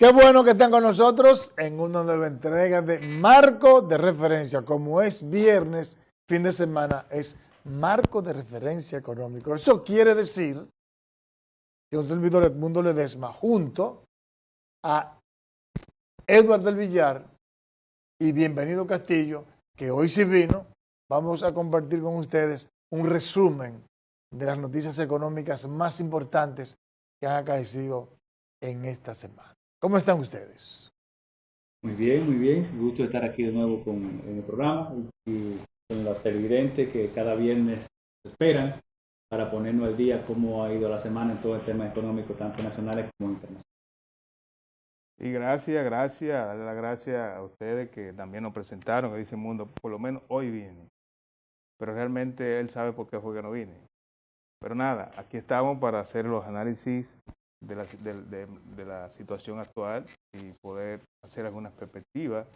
Qué bueno que están con nosotros en una nueva entrega de Marco de Referencia. Como es viernes, fin de semana, es Marco de Referencia Económico. Eso quiere decir que un servidor Edmundo Ledesma, junto a Edward del Villar y Bienvenido Castillo, que hoy sí vino, vamos a compartir con ustedes un resumen de las noticias económicas más importantes que han acaecido en esta semana. ¿Cómo están ustedes? Muy bien, muy bien. Gusto de estar aquí de nuevo en el programa y con los televidentes que cada viernes esperan para ponernos al día cómo ha ido la semana en todo el tema económico, tanto nacionales como internacionales. Y gracias, darle las gracias a ustedes que también nos presentaron, que dice Mundo, por lo menos hoy viene. Pero realmente él sabe por qué fue que no vine. Pero nada, aquí estamos para hacer los análisis de la situación actual y poder hacer algunas perspectivas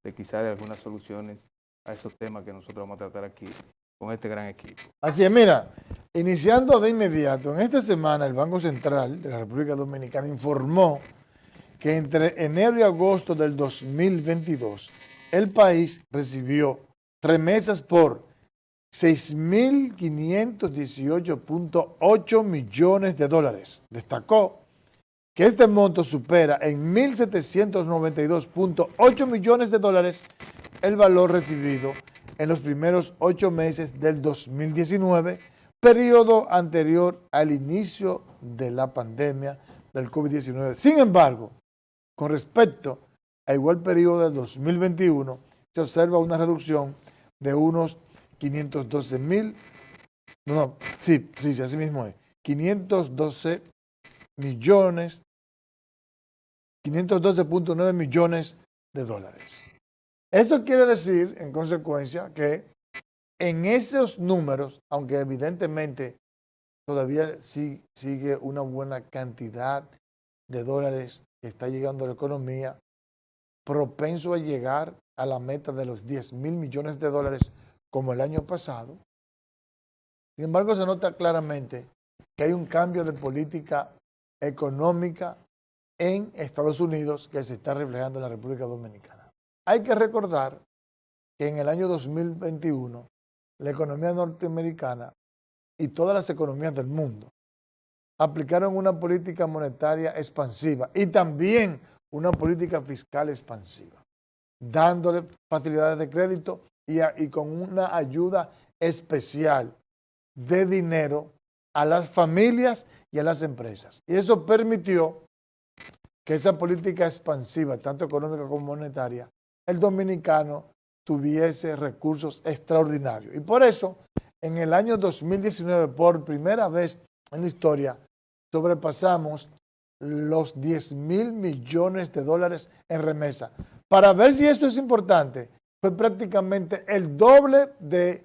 de quizás de algunas soluciones a esos temas que nosotros vamos a tratar aquí con este gran equipo. Así es, mira, iniciando de inmediato, en esta semana el Banco Central de la República Dominicana informó que entre enero y agosto del 2022 el país recibió remesas por 6.518.8 millones de dólares. Destacó que este monto supera en 1.792.8 millones de dólares el valor recibido en los primeros 8 meses del 2019, periodo anterior al inicio de la pandemia del COVID-19. Sin embargo, con respecto a igual periodo del 2021, se observa una reducción de unos 512 mil, sí, así mismo es, 512 millones, 512.9 millones de dólares. Esto quiere decir, en consecuencia, que en esos números, aunque evidentemente todavía sigue una buena cantidad de dólares que está llegando a la economía, propenso a llegar a la meta de los 10.000 millones de dólares como el año pasado. Sin embargo, se nota claramente que hay un cambio de política económica en Estados Unidos que se está reflejando en la República Dominicana. Hay que recordar que en el año 2021 la economía norteamericana y todas las economías del mundo aplicaron una política monetaria expansiva y también una política fiscal expansiva, dándole facilidades de crédito y con una ayuda especial de dinero a las familias y a las empresas. Y eso permitió que esa política expansiva, tanto económica como monetaria, el dominicano tuviese recursos extraordinarios. Y por eso, en el año 2019, por primera vez en la historia, sobrepasamos los 10.000 millones de dólares en remesa. Para ver si eso es importante, fue prácticamente el doble de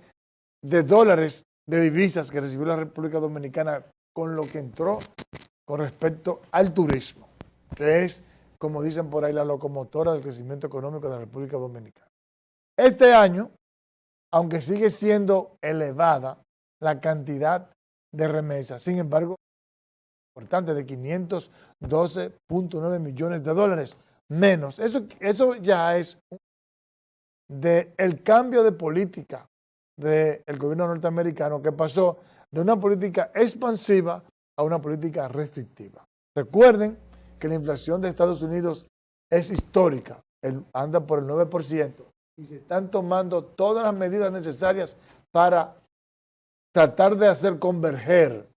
dólares de divisas que recibió la República Dominicana con lo que entró con respecto al turismo, que es, como dicen por ahí, la locomotora del crecimiento económico de la República Dominicana. Este año, aunque sigue siendo elevada la cantidad de remesas, sin embargo, importante de 512.9 millones de dólares menos. Eso ya es del cambio de política del gobierno norteamericano que pasó de una política expansiva a una política restrictiva. Recuerden que la inflación de Estados Unidos es histórica, anda por el 9% y se están tomando todas las medidas necesarias para tratar de hacer converger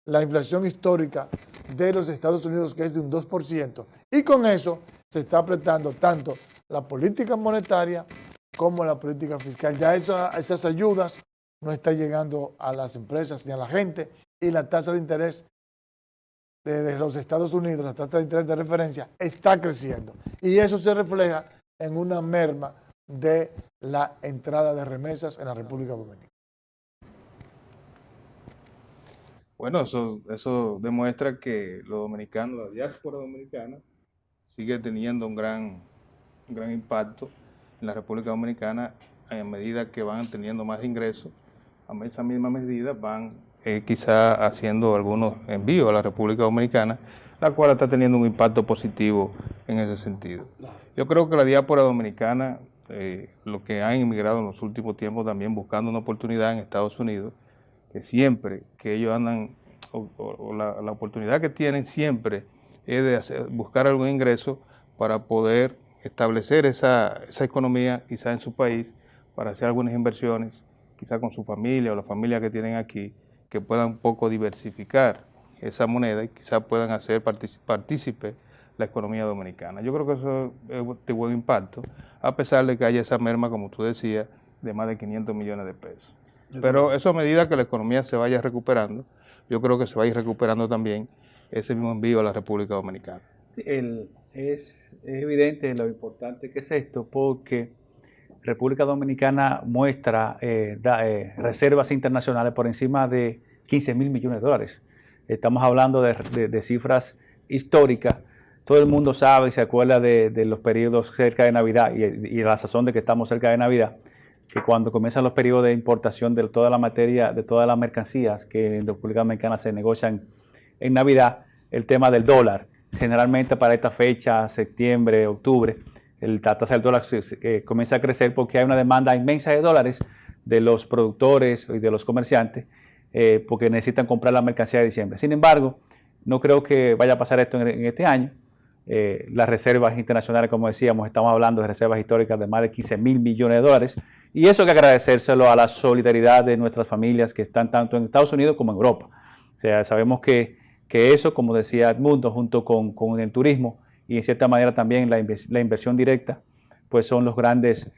la inflación histórica de los Estados Unidos, que es de un 2%, y con eso se está apretando tanto la política monetaria como la política fiscal. Ya esas ayudas no están llegando a las empresas ni a la gente, y la tasa de interés de los Estados Unidos, la tasa de interés de referencia, está creciendo. Y eso se refleja en una merma de la entrada de remesas en la República Dominicana. Bueno, eso demuestra que los dominicanos, la diáspora dominicana, sigue teniendo un gran impacto en la República Dominicana a medida que van teniendo más ingresos. A esa misma medida van quizá haciendo algunos envíos a la República Dominicana, la cual está teniendo un impacto positivo en ese sentido. Yo creo que la diáspora dominicana, los que han inmigrado en los últimos tiempos también buscando una oportunidad en Estados Unidos, que siempre que ellos andan, la oportunidad que tienen siempre es de buscar algún ingreso para poder establecer esa economía quizá en su país, para hacer algunas inversiones, quizá con su familia o la familia que tienen aquí, que puedan un poco diversificar esa moneda y quizá puedan hacer partícipe la economía dominicana. Yo creo que eso es de buen impacto, a pesar de que haya esa merma, como tú decías, de más de 500 millones de pesos. Pero eso a medida que la economía se vaya recuperando, yo creo que se va a ir recuperando también ese mismo envío a la República Dominicana. Sí, es evidente lo importante que es esto, porque República Dominicana muestra reservas internacionales por encima de 15 mil millones de dólares. Estamos hablando de cifras históricas. Todo el mundo sabe y se acuerda de los periodos cerca de Navidad y la sazón de que estamos cerca de Navidad, que cuando comienzan los periodos de importación de toda la materia, de todas las mercancías que en República Dominicana se negocian en Navidad, el tema del dólar. Generalmente para esta fecha, septiembre, octubre, la tasa del dólar comienza a crecer porque hay una demanda inmensa de dólares de los productores y de los comerciantes porque necesitan comprar la mercancía de diciembre. Sin embargo, no creo que vaya a pasar esto en este año. Las reservas internacionales, como decíamos, estamos hablando de reservas históricas de más de 15 mil millones de dólares y eso hay que agradecérselo a la solidaridad de nuestras familias que están tanto en Estados Unidos como en Europa. O sea, sabemos que eso, como decía Edmundo, junto con el turismo y en cierta manera también la inversión directa, pues son los grandes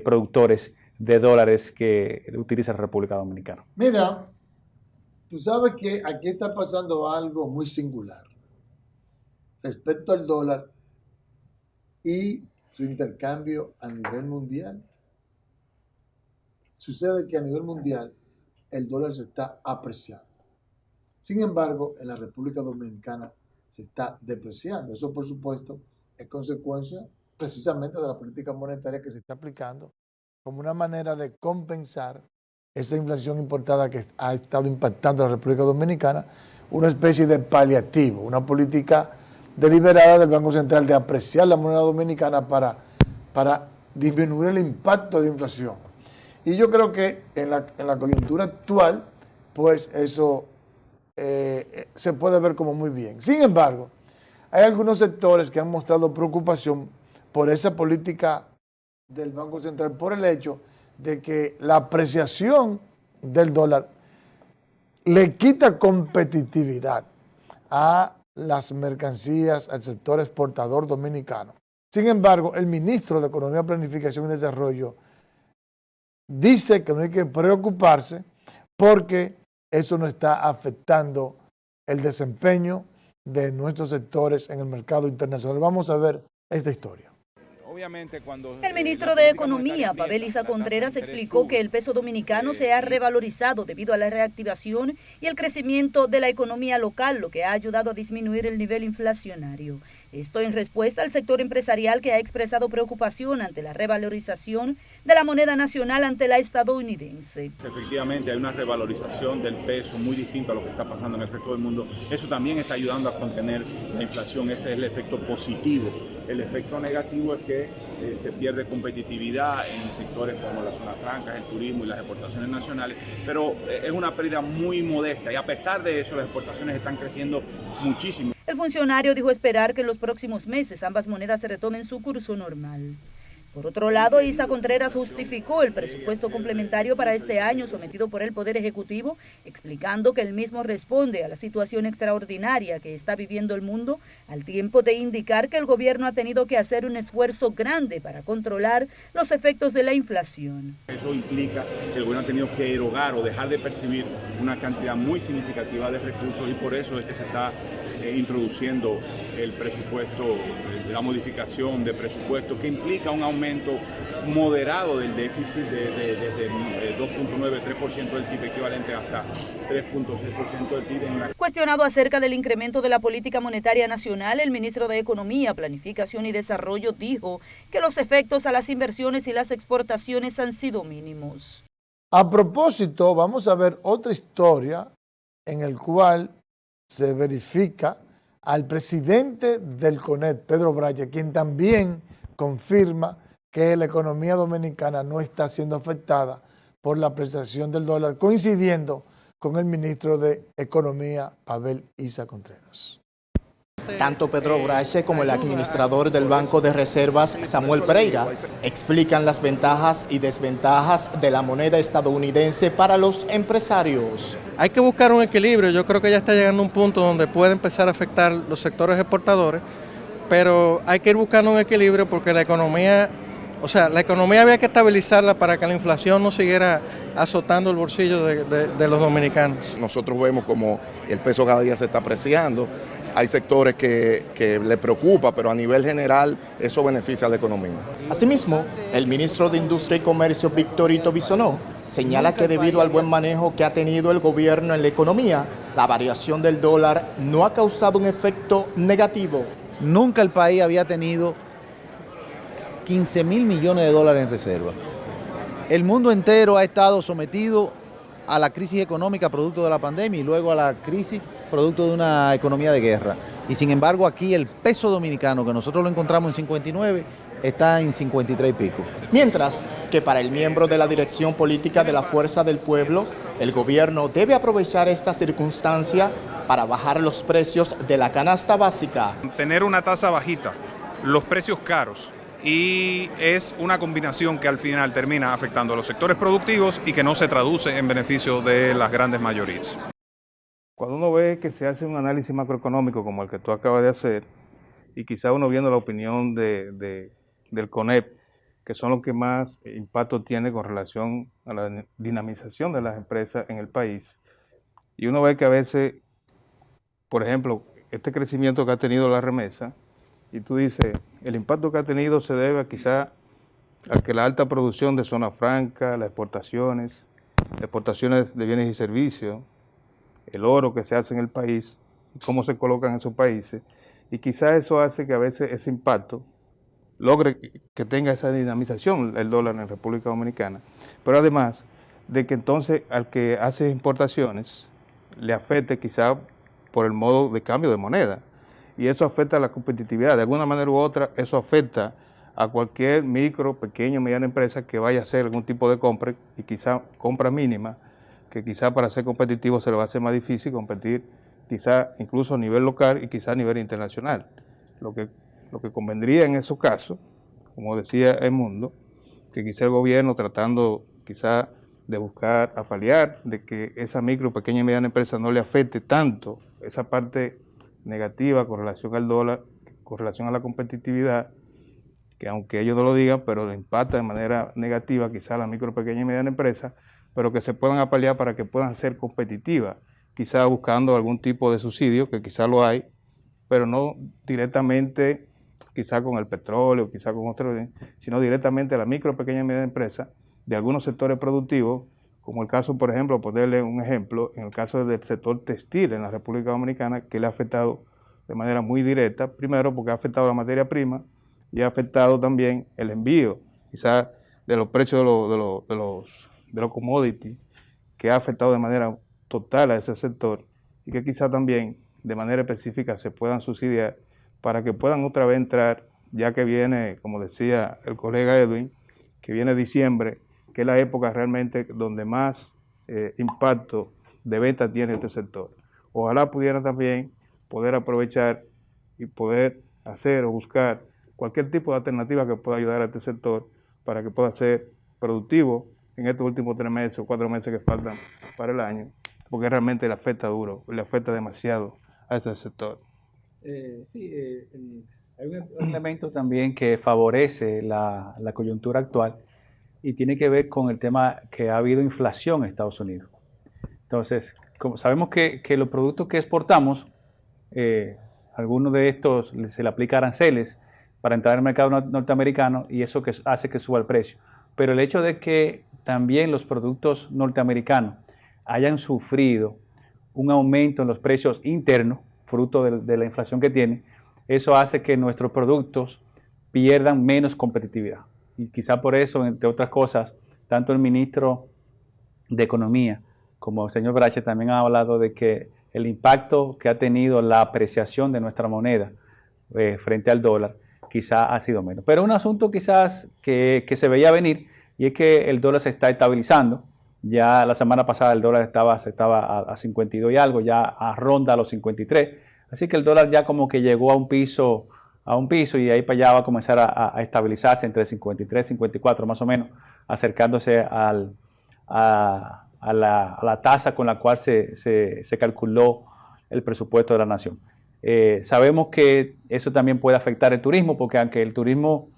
productores de dólares que utiliza la República Dominicana. Mira, tú sabes que aquí está pasando algo muy singular respecto al dólar y su intercambio a nivel mundial. Sucede que a nivel mundial el dólar se está apreciando. Sin embargo, en la República Dominicana se está depreciando. Eso, por supuesto, es consecuencia precisamente de la política monetaria que se está aplicando como una manera de compensar esa inflación importada que ha estado impactando a la República Dominicana, una especie de paliativo, una política deliberada del Banco Central de apreciar la moneda dominicana para disminuir el impacto de inflación. Y yo creo que en la coyuntura actual, pues eso se puede ver como muy bien. Sin embargo, hay algunos sectores que han mostrado preocupación por esa política del Banco Central, por el hecho de que la apreciación del dólar le quita competitividad a las mercancías, al sector exportador dominicano. Sin embargo, el ministro de Economía, Planificación y Desarrollo dice que no hay que preocuparse porque eso no está afectando el desempeño de nuestros sectores en el mercado internacional. Vamos a ver esta historia. El ministro de Economía, Pavel Isa Contreras, explicó que el peso dominicano se ha revalorizado debido a la reactivación y el crecimiento de la economía local, lo que ha ayudado a disminuir el nivel inflacionario. Esto en respuesta al sector empresarial que ha expresado preocupación ante la revalorización de la moneda nacional ante la estadounidense. Efectivamente hay una revalorización del peso muy distinta a lo que está pasando en el resto del mundo. Eso también está ayudando a contener la inflación, ese es el efecto positivo. El efecto negativo es que se pierde competitividad en sectores como las zonas francas, el turismo y las exportaciones nacionales, pero es una pérdida muy modesta y a pesar de eso las exportaciones están creciendo muchísimo. El funcionario dijo esperar que en los próximos meses ambas monedas se retomen su curso normal. Por otro lado, Isa Contreras justificó el presupuesto complementario para este año sometido por el Poder Ejecutivo, explicando que el mismo responde a la situación extraordinaria que está viviendo el mundo, al tiempo de indicar que el gobierno ha tenido que hacer un esfuerzo grande para controlar los efectos de la inflación. Eso implica que el gobierno ha tenido que erogar o dejar de percibir una cantidad muy significativa de recursos y por eso es que se está introduciendo el presupuesto, la modificación de presupuesto que implica un aumento moderado del déficit desde 2.9-3% del PIB equivalente hasta 3.6% del PIB. Cuestionado acerca del incremento de la política monetaria nacional, el ministro de Economía, Planificación y Desarrollo dijo que los efectos a las inversiones y las exportaciones han sido mínimos. A propósito, vamos a ver otra historia en el cual se verifica al presidente del CONED, Pedro Brache, quien también confirma que la economía dominicana no está siendo afectada por la apreciación del dólar, coincidiendo con el ministro de Economía, Pavel Isa Contreras. Tanto Pedro Brache como el administrador del Banco de Reservas, Samuel Pereira, explican las ventajas y desventajas de la moneda estadounidense para los empresarios. Hay que buscar un equilibrio. Yo creo que ya está llegando a un punto donde puede empezar a afectar los sectores exportadores, pero hay que ir buscando un equilibrio porque la economía había que estabilizarla para que la inflación no siguiera azotando el bolsillo de los dominicanos. Nosotros vemos como el peso cada día se está apreciando. Hay sectores que le preocupa, pero a nivel general eso beneficia a la economía. Asimismo, el ministro de Industria y Comercio, Victorito Bisonó, señala que debido al buen manejo que ha tenido el gobierno en la economía, la variación del dólar no ha causado un efecto negativo. Nunca el país había tenido 15.000 millones de dólares en reserva. El mundo entero ha estado sometido a la crisis económica producto de la pandemia y luego a la crisis producto de una economía de guerra. Y sin embargo aquí el peso dominicano, que nosotros lo encontramos en 59, está en 53 y pico. Mientras que para el miembro de la dirección política de la Fuerza del Pueblo, el gobierno debe aprovechar esta circunstancia para bajar los precios de la canasta básica. Tener una tasa bajita, los precios caros, y es una combinación que al final termina afectando a los sectores productivos y que no se traduce en beneficio de las grandes mayorías. Cuando uno ve que se hace un análisis macroeconómico como el que tú acabas de hacer, y quizá uno viendo la opinión del CONEP, que son los que más impacto tiene con relación a la dinamización de las empresas en el país, y uno ve que a veces, por ejemplo, este crecimiento que ha tenido la remesa, y tú dices, el impacto que ha tenido se debe quizá a que la alta producción de zona franca, las exportaciones de bienes y servicios, el oro que se hace en el país, cómo se colocan en esos países, y quizá eso hace que a veces ese impacto logre que tenga esa dinamización el dólar en República Dominicana, pero además de que entonces al que hace importaciones le afecte quizá por el modo de cambio de moneda, y eso afecta a la competitividad. De alguna manera u otra, eso afecta a cualquier micro, pequeño, mediana empresa que vaya a hacer algún tipo de compra, y quizá compra mínima, que quizá para ser competitivo se le va a hacer más difícil competir, quizá incluso a nivel local y quizá a nivel internacional. Lo que convendría en esos casos, como decía Edmundo, que quizá el gobierno tratando quizá de buscar a paliar de que esa micro, pequeña y mediana empresa no le afecte tanto esa parte negativa con relación al dólar, con relación a la competitividad, que aunque ellos no lo digan, pero le impacta de manera negativa quizá a la micro, pequeña y mediana empresa, pero que se puedan apalear para que puedan ser competitivas, quizá buscando algún tipo de subsidio, que quizá lo hay, pero no directamente quizá con el petróleo, quizá con otro, sino directamente a la micro, pequeña y mediana empresa de algunos sectores productivos, como el caso, por ejemplo, ponerle un ejemplo, en el caso del sector textil en la República Dominicana, que le ha afectado de manera muy directa, primero porque ha afectado la materia prima y ha afectado también el envío, quizás de los precios de los commodities, que ha afectado de manera total a ese sector, y que quizás también de manera específica se puedan subsidiar para que puedan otra vez entrar, ya que viene, como decía el colega Edwin, que viene diciembre, que es la época realmente donde más impacto de venta tiene este sector. Ojalá pudieran también poder aprovechar y poder hacer o buscar cualquier tipo de alternativa que pueda ayudar a este sector para que pueda ser productivo en estos últimos 3 meses o 4 meses que faltan para el año, porque realmente le afecta duro, le afecta demasiado a ese sector. Hay un elemento también que favorece la coyuntura actual, y tiene que ver con el tema que ha habido inflación en Estados Unidos. Entonces, como sabemos que los productos que exportamos, algunos de estos se le aplica aranceles para entrar al mercado norteamericano, y eso hace que suba el precio. Pero el hecho de que también los productos norteamericanos hayan sufrido un aumento en los precios internos, fruto de la inflación que tienen, eso hace que nuestros productos pierdan menos competitividad. Y quizá por eso, entre otras cosas, tanto el ministro de Economía como el señor Brache también ha hablado de que el impacto que ha tenido la apreciación de nuestra moneda frente al dólar quizás ha sido menos. Pero un asunto quizás que se veía venir, y es que el dólar se está estabilizando. Ya la semana pasada el dólar estaba a 52 y algo, ya ronda a los 53. Así que el dólar ya como que llegó a un piso y ahí para allá va a comenzar a estabilizarse entre 53 y 54 más o menos, acercándose a la tasa con la cual se calculó el presupuesto de la nación. Sabemos que eso también puede afectar el turismo, porque aunque el turismo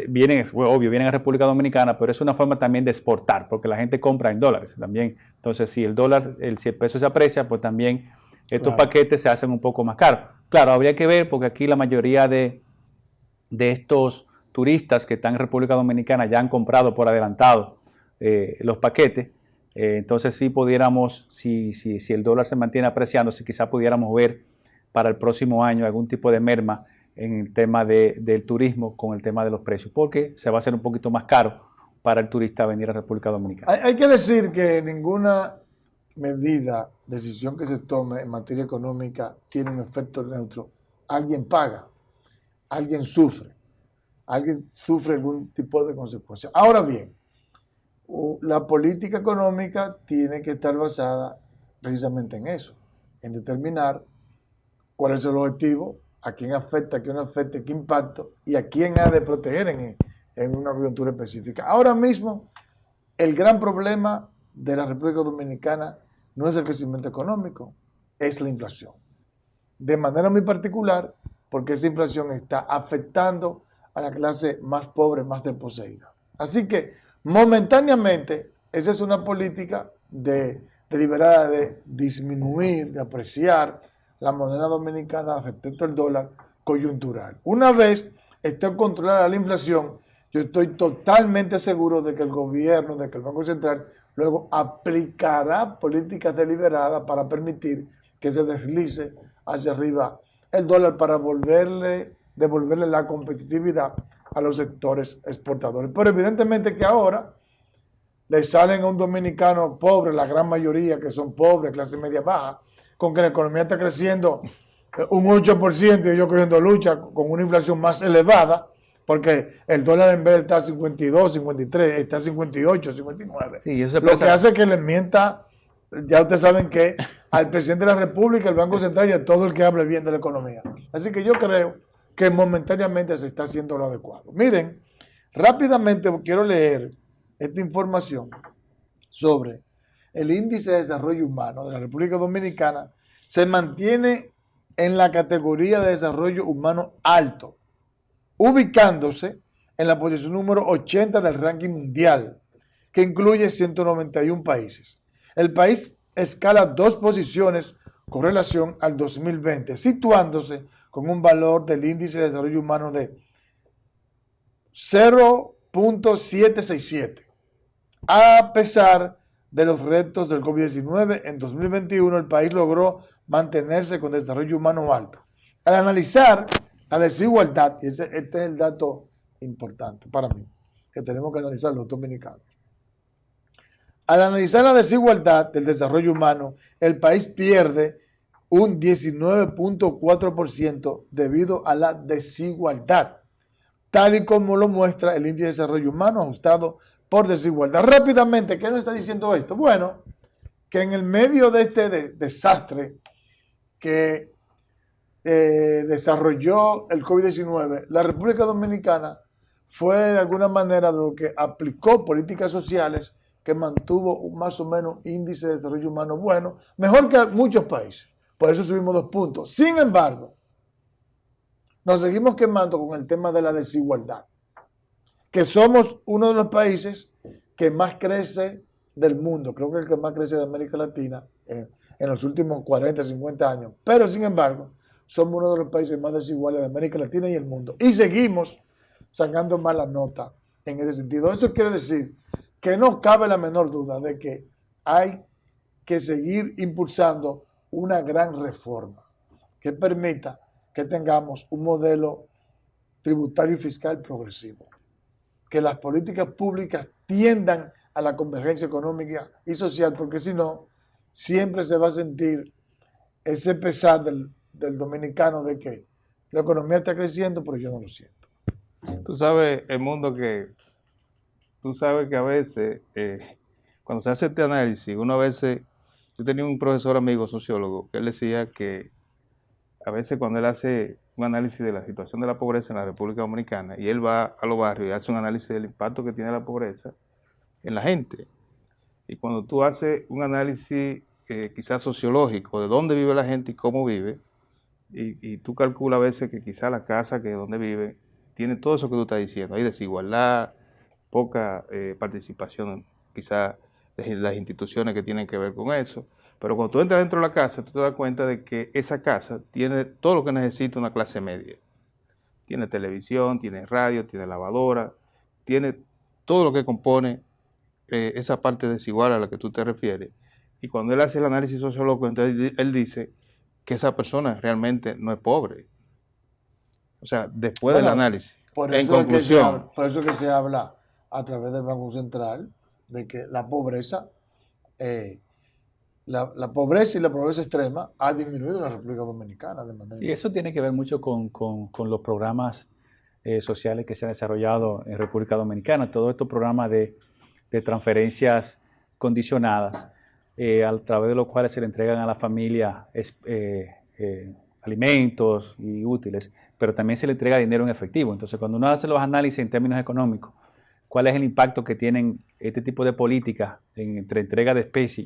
viene a República Dominicana, pero es una forma también de exportar, porque la gente compra en dólares también. Entonces, si el peso se aprecia, pues también estos paquetes se hacen un poco más caros. Claro, habría que ver, porque aquí la mayoría de estos turistas que están en República Dominicana ya han comprado por adelantado los paquetes. Entonces, si pudiéramos, si el dólar se mantiene apreciándose, quizás pudiéramos ver para el próximo año algún tipo de merma en el tema del turismo con el tema de los precios, porque se va a hacer un poquito más caro para el turista venir a República Dominicana. Hay que decir que ninguna medida, decisión que se tome en materia económica tiene un efecto neutro. Alguien paga, alguien sufre algún tipo de consecuencia. Ahora bien, la política económica tiene que estar basada precisamente en eso, en determinar cuál es el objetivo, a quién afecta, a quién no afecta, qué impacto y a quién ha de proteger en una coyuntura específica. Ahora mismo, el gran problema de la República Dominicana no es el crecimiento económico, es la inflación. De manera muy particular, porque esa inflación está afectando a la clase más pobre, más desposeída. Así que, momentáneamente, esa es una política deliberada de disminuir, de apreciar la moneda dominicana respecto al dólar coyuntural. Una vez esté controlada la inflación, yo estoy totalmente seguro de que el gobierno, de que el Banco Central luego aplicará políticas deliberadas para permitir que se deslice hacia arriba el dólar para devolverle la competitividad a los sectores exportadores. Pero evidentemente que ahora le salen a un dominicano pobre, la gran mayoría que son pobres, clase media baja, con que la economía está creciendo un 8% y ellos cogiendo lucha con una inflación más elevada, porque el dólar en vez de estar 52, 53, está 58, 59. Sí, eso lo que hace que le mienta, ya ustedes saben que al presidente de la República, el Banco Central y a todo el que hable bien de la economía. Así que yo creo que momentáneamente se está haciendo lo adecuado. Miren, rápidamente quiero leer esta información sobre el índice de desarrollo humano de la República Dominicana. Se mantiene en la categoría de desarrollo humano alto, ubicándose en la posición número 80 del ranking mundial, que incluye 191 países. El país escala 2 posiciones con relación al 2020, situándose con un valor del índice de desarrollo humano de 0.767. A pesar de los retos del COVID-19, en 2021 el país logró mantenerse con desarrollo humano alto. Al analizar la desigualdad, y este es el dato importante para mí, que tenemos que analizar los dominicanos. Al analizar la desigualdad del desarrollo humano, el país pierde un 19.4% debido a la desigualdad, tal y como lo muestra el índice de desarrollo humano ajustado por desigualdad. Rápidamente, ¿qué nos está diciendo esto? Bueno, que en el medio de este desastre que desarrolló el COVID-19, la República Dominicana fue de alguna manera de lo que aplicó políticas sociales que mantuvo más o menos índice de desarrollo humano bueno, mejor que muchos países. Por eso subimos 2 puntos. Sin embargo, nos seguimos quemando con el tema de la desigualdad, que somos uno de los países que más crece del mundo, creo que el que más crece de América Latina en los últimos 40, 50 años, pero sin embargo, somos uno de los países más desiguales de América Latina y el mundo, y seguimos sacando mala nota en ese sentido. Eso quiere decir que no cabe la menor duda de que hay que seguir impulsando una gran reforma que permita que tengamos un modelo tributario y fiscal progresivo, que las políticas públicas tiendan a la convergencia económica y social, porque si no, siempre se va a sentir ese pesar del dominicano de que la economía está creciendo, pero yo no lo siento. Tú sabes, el mundo tú sabes que a veces, cuando se hace este análisis, uno a veces, yo tenía un profesor amigo sociólogo, que él decía que a veces cuando él hace un análisis de la situación de la pobreza en la República Dominicana, y él va a los barrios y hace un análisis del impacto que tiene la pobreza en la gente, y cuando tú haces un análisis quizás sociológico de dónde vive la gente y cómo vive, y tú calculas a veces que quizás la casa que donde vive tiene todo eso que tú estás diciendo, hay desigualdad, poca participación quizás de las instituciones que tienen que ver con eso, pero cuando tú entras dentro de la casa, tú te das cuenta de que esa casa tiene todo lo que necesita una clase media. Tiene televisión, tiene radio, tiene lavadora, tiene todo lo que compone esa parte desigual a la que tú te refieres. Y cuando él hace el análisis sociológico, entonces él dice que esa persona realmente no es pobre. O sea, después del análisis, en conclusión. Por eso que se habla a través del Banco Central de que la pobreza, la pobreza y la pobreza extrema ha disminuido en la República Dominicana. Y eso tiene que ver mucho con los programas sociales que se han desarrollado en República Dominicana. Todos estos programas de transferencias condicionadas, a través de los cuales se le entregan a la familia alimentos y útiles, pero también se le entrega dinero en efectivo. Entonces, cuando uno hace los análisis en términos económicos, cuál es el impacto que tienen este tipo de políticas entre entrega de especie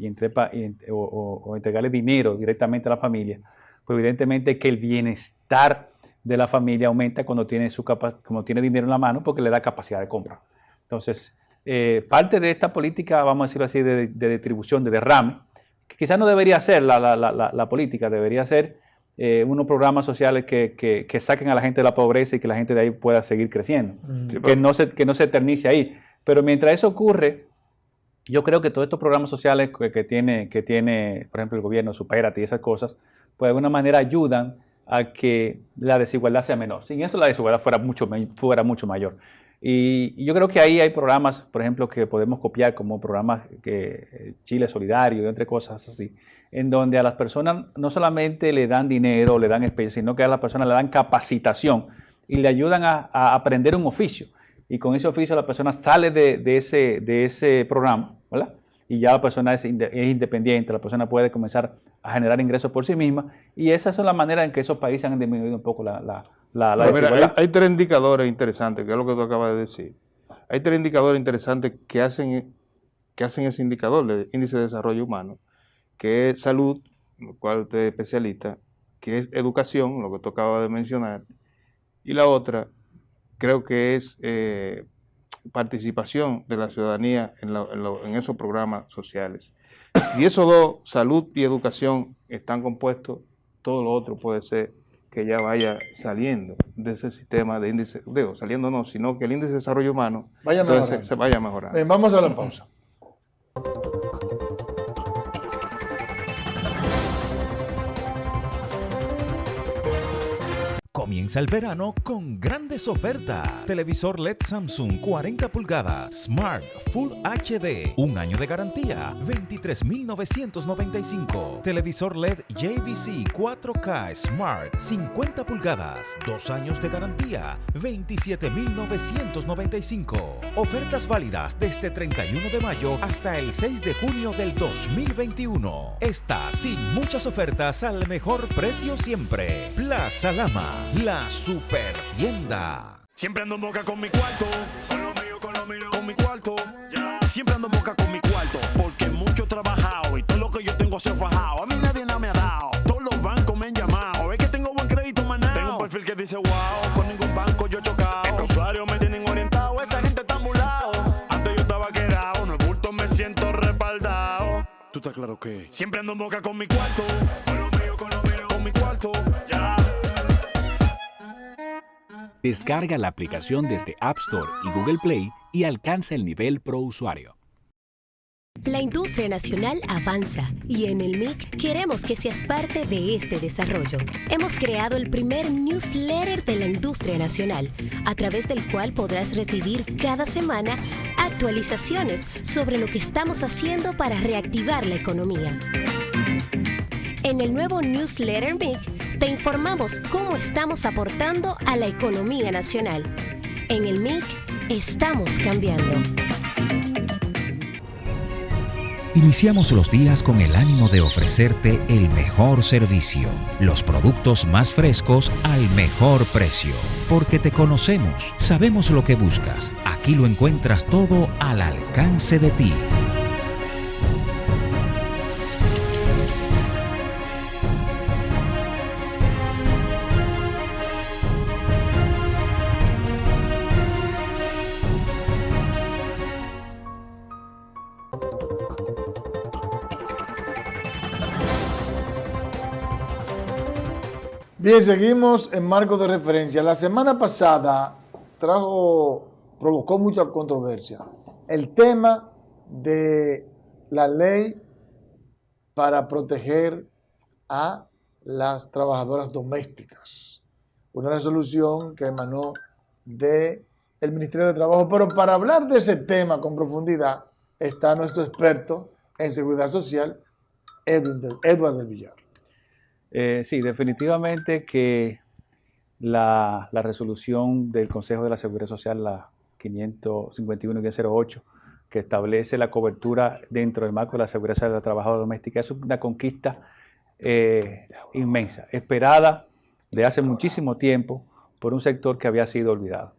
o entregarle dinero directamente a la familia, pues evidentemente que el bienestar de la familia aumenta cuando tiene dinero en la mano, porque le da capacidad de compra. Entonces, parte de esta política, vamos a decirlo así, de distribución, de derrame, que quizás no debería ser la política, debería ser unos programas sociales que saquen a la gente de la pobreza y que la gente de ahí pueda seguir creciendo, que no se eternice ahí. Pero mientras eso ocurre, yo creo que todos estos programas sociales que tiene, por ejemplo, el gobierno, Supérate y esas cosas, pues de alguna manera ayudan a que la desigualdad sea menor. Sin eso la desigualdad fuera mucho mayor. Y yo creo que ahí hay programas, por ejemplo, que podemos copiar, como programas que Chile Solidario y entre cosas así, en donde a las personas no solamente le dan dinero, le dan especies, sino que a las personas le dan capacitación y le ayudan a aprender un oficio. Y con ese oficio la persona sale de ese programa, ¿verdad? Y ya la persona es independiente, la persona puede comenzar a generar ingresos por sí misma, y esas son las maneras en que esos países han disminuido un poco la desigualdad. Mira, hay tres indicadores interesantes, que es lo que tú acabas de decir. Hay tres indicadores interesantes que hacen ese indicador de índice de desarrollo humano, que es salud, lo cual usted es especialista, que es educación, lo que tú acabas de mencionar, y la otra creo que es participación de la ciudadanía en esos programas sociales. Si esos dos, salud y educación, están compuestos, todo lo otro puede ser que ya vaya saliendo de ese sistema de índice, saliendo no, sino que el índice de desarrollo humano se vaya mejorando. Bien, vamos a la pausa. Comienza el verano con grandes ofertas. Televisor LED Samsung 40 pulgadas, Smart Full HD, 1 año de garantía, 23,995. Televisor LED JVC 4K Smart 50 pulgadas, 2 años de garantía, 27,995. Ofertas válidas desde 31 de mayo hasta el 6 de junio del 2021. Está sin muchas ofertas al mejor precio siempre. Plaza Lama, la super tienda. Siempre ando en boca con mi cuarto, con lo mío, con mi cuarto. Yeah. Siempre ando en boca con mi cuarto, porque mucho he trabajado y todo lo que yo tengo se ha fajado. A mí nadie me ha dado, todos los bancos me han llamado. Es que tengo buen crédito, manao. Tengo un perfil que dice wow, con ningún banco yo he chocado. Los usuarios me tienen orientado, esa gente está mulado. Antes yo estaba quedado, no es bulto, me siento respaldado. Tú estás claro que siempre ando en boca con mi cuarto, con lo mío, con mi cuarto. Ya. Descarga la aplicación desde App Store y Google Play y alcanza el nivel Pro Usuario. La industria nacional avanza y en el MIC queremos que seas parte de este desarrollo. Hemos creado el primer newsletter de la industria nacional, a través del cual podrás recibir cada semana actualizaciones sobre lo que estamos haciendo para reactivar la economía. En el nuevo newsletter MIC te informamos cómo estamos aportando a la economía nacional. En el MIC estamos cambiando. Iniciamos los días con el ánimo de ofrecerte el mejor servicio, los productos más frescos al mejor precio. Porque te conocemos, sabemos lo que buscas. Aquí lo encuentras todo al alcance de ti. Bien, seguimos en marco de referencia. La semana pasada provocó mucha controversia el tema de la ley para proteger a las trabajadoras domésticas. Una resolución que emanó del Ministerio de Trabajo. Pero para hablar de ese tema con profundidad está nuestro experto en seguridad social, Edward del Villar. Sí, definitivamente que la resolución del Consejo de la Seguridad Social, la 551-08, que establece la cobertura dentro del marco de la seguridad social de la trabajadora doméstica, es una conquista inmensa, esperada de hace muchísimo tiempo por un sector que había sido olvidado.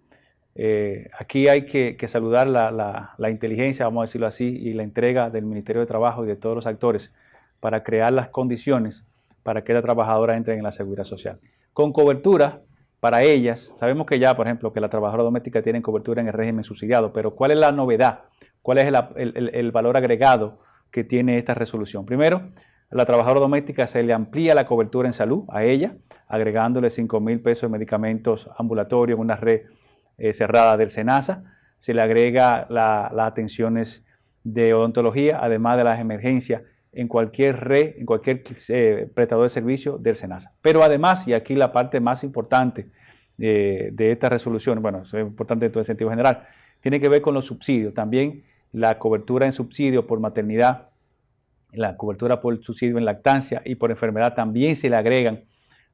Aquí hay que saludar la inteligencia, vamos a decirlo así, y la entrega del Ministerio de Trabajo y de todos los actores para crear las condiciones para que las trabajadoras entren en la seguridad social. Con cobertura para ellas, sabemos que ya, por ejemplo, que las trabajadoras domésticas tienen cobertura en el régimen subsidiado, pero ¿cuál es la novedad? ¿Cuál es el valor agregado que tiene esta resolución? Primero, a la trabajadora doméstica se le amplía la cobertura en salud a ella, agregándole 5,000 pesos de medicamentos ambulatorios en una red cerrada del SENASA. Se le agrega las atenciones de odontología, además de las emergencias en cualquier red, en cualquier prestador de servicio del SENASA. Pero además, y aquí la parte más importante de esta resolución, bueno, es importante en todo el sentido general, tiene que ver con los subsidios. También la cobertura en subsidio por maternidad, la cobertura por subsidio en lactancia y por enfermedad también se le agregan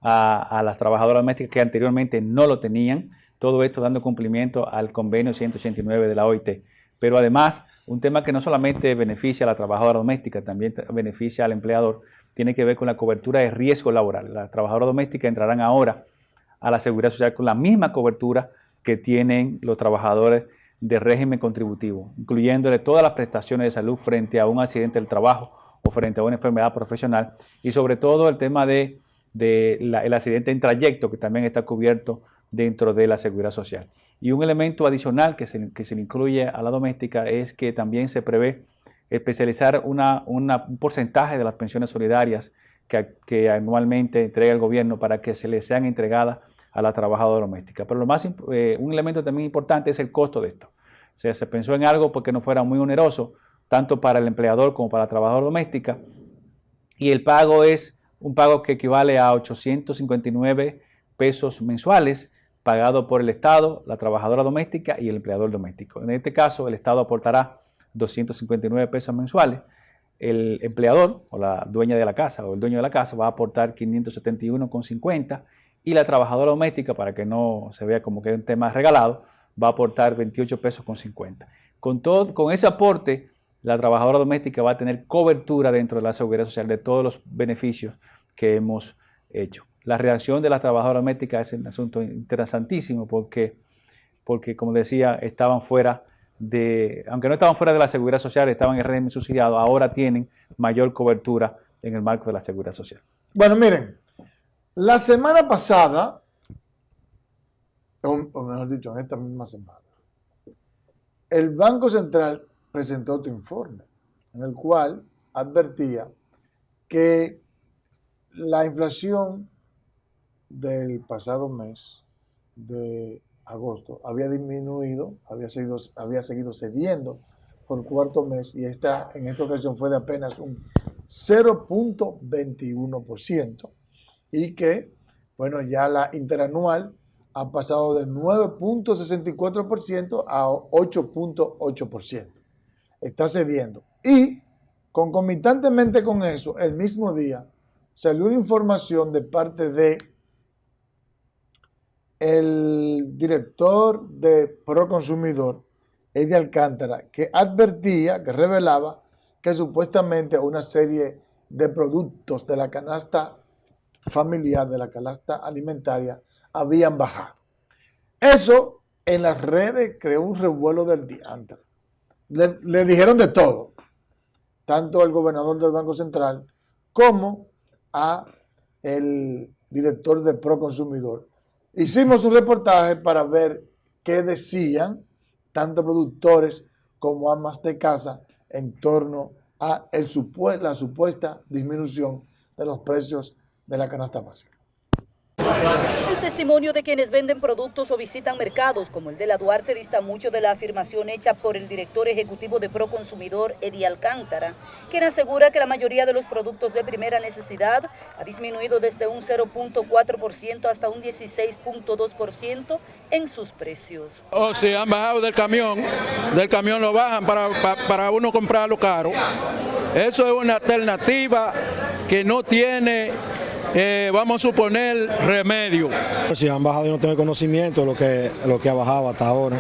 a las trabajadoras domésticas que anteriormente no lo tenían. Todo esto dando cumplimiento al convenio 189 de la OIT. Pero además, un tema que no solamente beneficia a la trabajadora doméstica, también beneficia al empleador, tiene que ver con la cobertura de riesgo laboral. Las trabajadoras domésticas entrarán ahora a la seguridad social con la misma cobertura que tienen los trabajadores de régimen contributivo, incluyéndole todas las prestaciones de salud frente a un accidente del trabajo o frente a una enfermedad profesional, y sobre todo el tema del accidente en trayecto, que también está cubierto dentro de la seguridad social. Y un elemento adicional que se le incluye a la doméstica es que también se prevé especializar un porcentaje de las pensiones solidarias que anualmente entrega el gobierno para que se les sean entregadas a la trabajadora doméstica. Pero un elemento también importante es el costo de esto. O sea, se pensó en algo porque no fuera muy oneroso, tanto para el empleador como para la trabajadora doméstica, y el pago es un pago que equivale a 859 pesos mensuales, pagado por el Estado, la trabajadora doméstica y el empleador doméstico. En este caso, el Estado aportará 259 pesos mensuales. El empleador o la dueña de la casa o el dueño de la casa va a aportar 571,50 y la trabajadora doméstica, para que no se vea como que es un tema regalado, va a aportar 28 pesos con 50. Con ese aporte, la trabajadora doméstica va a tener cobertura dentro de la seguridad social de todos los beneficios que hemos hecho. La reacción de las trabajadoras domésticas es un asunto interesantísimo porque como decía, estaban fuera aunque no estaban fuera de la seguridad social, estaban en el régimen subsidiado, ahora tienen mayor cobertura en el marco de la seguridad social. Bueno, miren, la semana pasada, o mejor dicho, en esta misma semana, el Banco Central presentó otro informe en el cual advertía que la inflación del pasado mes de agosto había disminuido, había seguido cediendo por cuarto mes, y en esta ocasión fue de apenas un 0.21%, y que, bueno, ya la interanual ha pasado de 9.64% a 8.8%. Está cediendo. Y concomitantemente con eso, el mismo día, salió una información de parte de el director de Proconsumidor, Eddie Alcántara, que advertía, que revelaba que supuestamente una serie de productos de la canasta familiar, de la canasta alimentaria, habían bajado. Eso en las redes creó un revuelo del diantre. Le dijeron de todo, tanto al gobernador del Banco Central como a el director de Proconsumidor. Hicimos un reportaje para ver qué decían tanto productores como amas de casa en torno a la supuesta disminución de los precios de la canasta básica. El testimonio de quienes venden productos o visitan mercados como el de la Duarte dista mucho de la afirmación hecha por el director ejecutivo de Proconsumidor, Eddie Alcántara, quien asegura que la mayoría de los productos de primera necesidad ha disminuido desde un 0.4% hasta un 16.2% en sus precios. O si han bajado del camión lo bajan para uno comprarlo caro. Eso es una alternativa que no tiene... vamos a suponer remedio. Si han bajado, yo no tengo conocimiento de lo que ha bajado hasta ahora.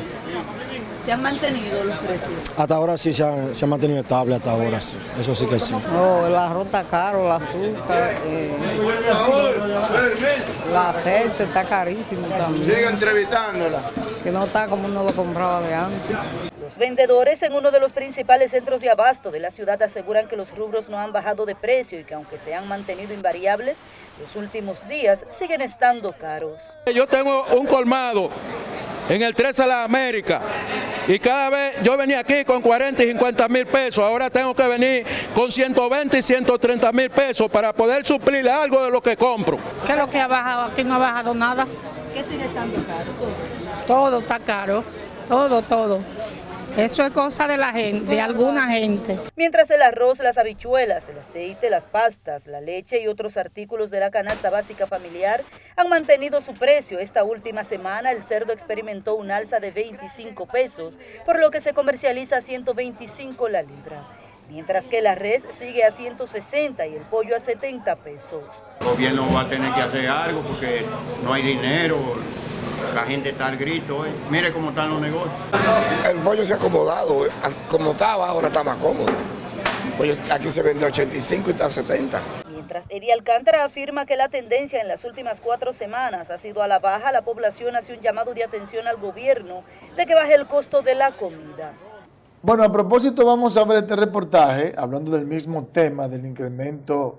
¿Se han mantenido los precios? Hasta ahora sí se han mantenido estable, hasta ahora sí. Eso sí que sí. No, el arroz está caro, el azúcar, la aceite está carísimo también. Sigue entrevistándola. Que no está como uno lo compraba de antes. Los vendedores en uno de los principales centros de abasto de la ciudad aseguran que los rubros no han bajado de precio y que aunque se han mantenido invariables, los últimos días siguen estando caros. Yo tengo un colmado en el 13 de la América y cada vez yo venía aquí con 40 y 50 mil pesos, ahora tengo que venir con 120 y 130 mil pesos para poder suplir algo de lo que compro. ¿Qué es lo que ha bajado? Aquí no ha bajado nada. ¿Qué sigue estando caro? Todo está caro, todo. Eso es cosa de la gente, de alguna gente. Mientras el arroz, las habichuelas, el aceite, las pastas, la leche y otros artículos de la canasta básica familiar han mantenido su precio. Esta última semana el cerdo experimentó un alza de 25 pesos, por lo que se comercializa a 125 la libra. Mientras que la res sigue a 160 y el pollo a 70 pesos. El gobierno va a tener que hacer algo porque no hay dinero. La gente está al grito, Mire cómo están los negocios. El pollo se ha acomodado, como estaba, ahora está más cómodo. Pues aquí se vende 85 y está a 70. Mientras Eddie Alcántara afirma que la tendencia en las últimas 4 semanas ha sido a la baja, la población hace un llamado de atención al gobierno de que baje el costo de la comida. Bueno, a propósito, vamos a ver este reportaje, hablando del mismo tema, del incremento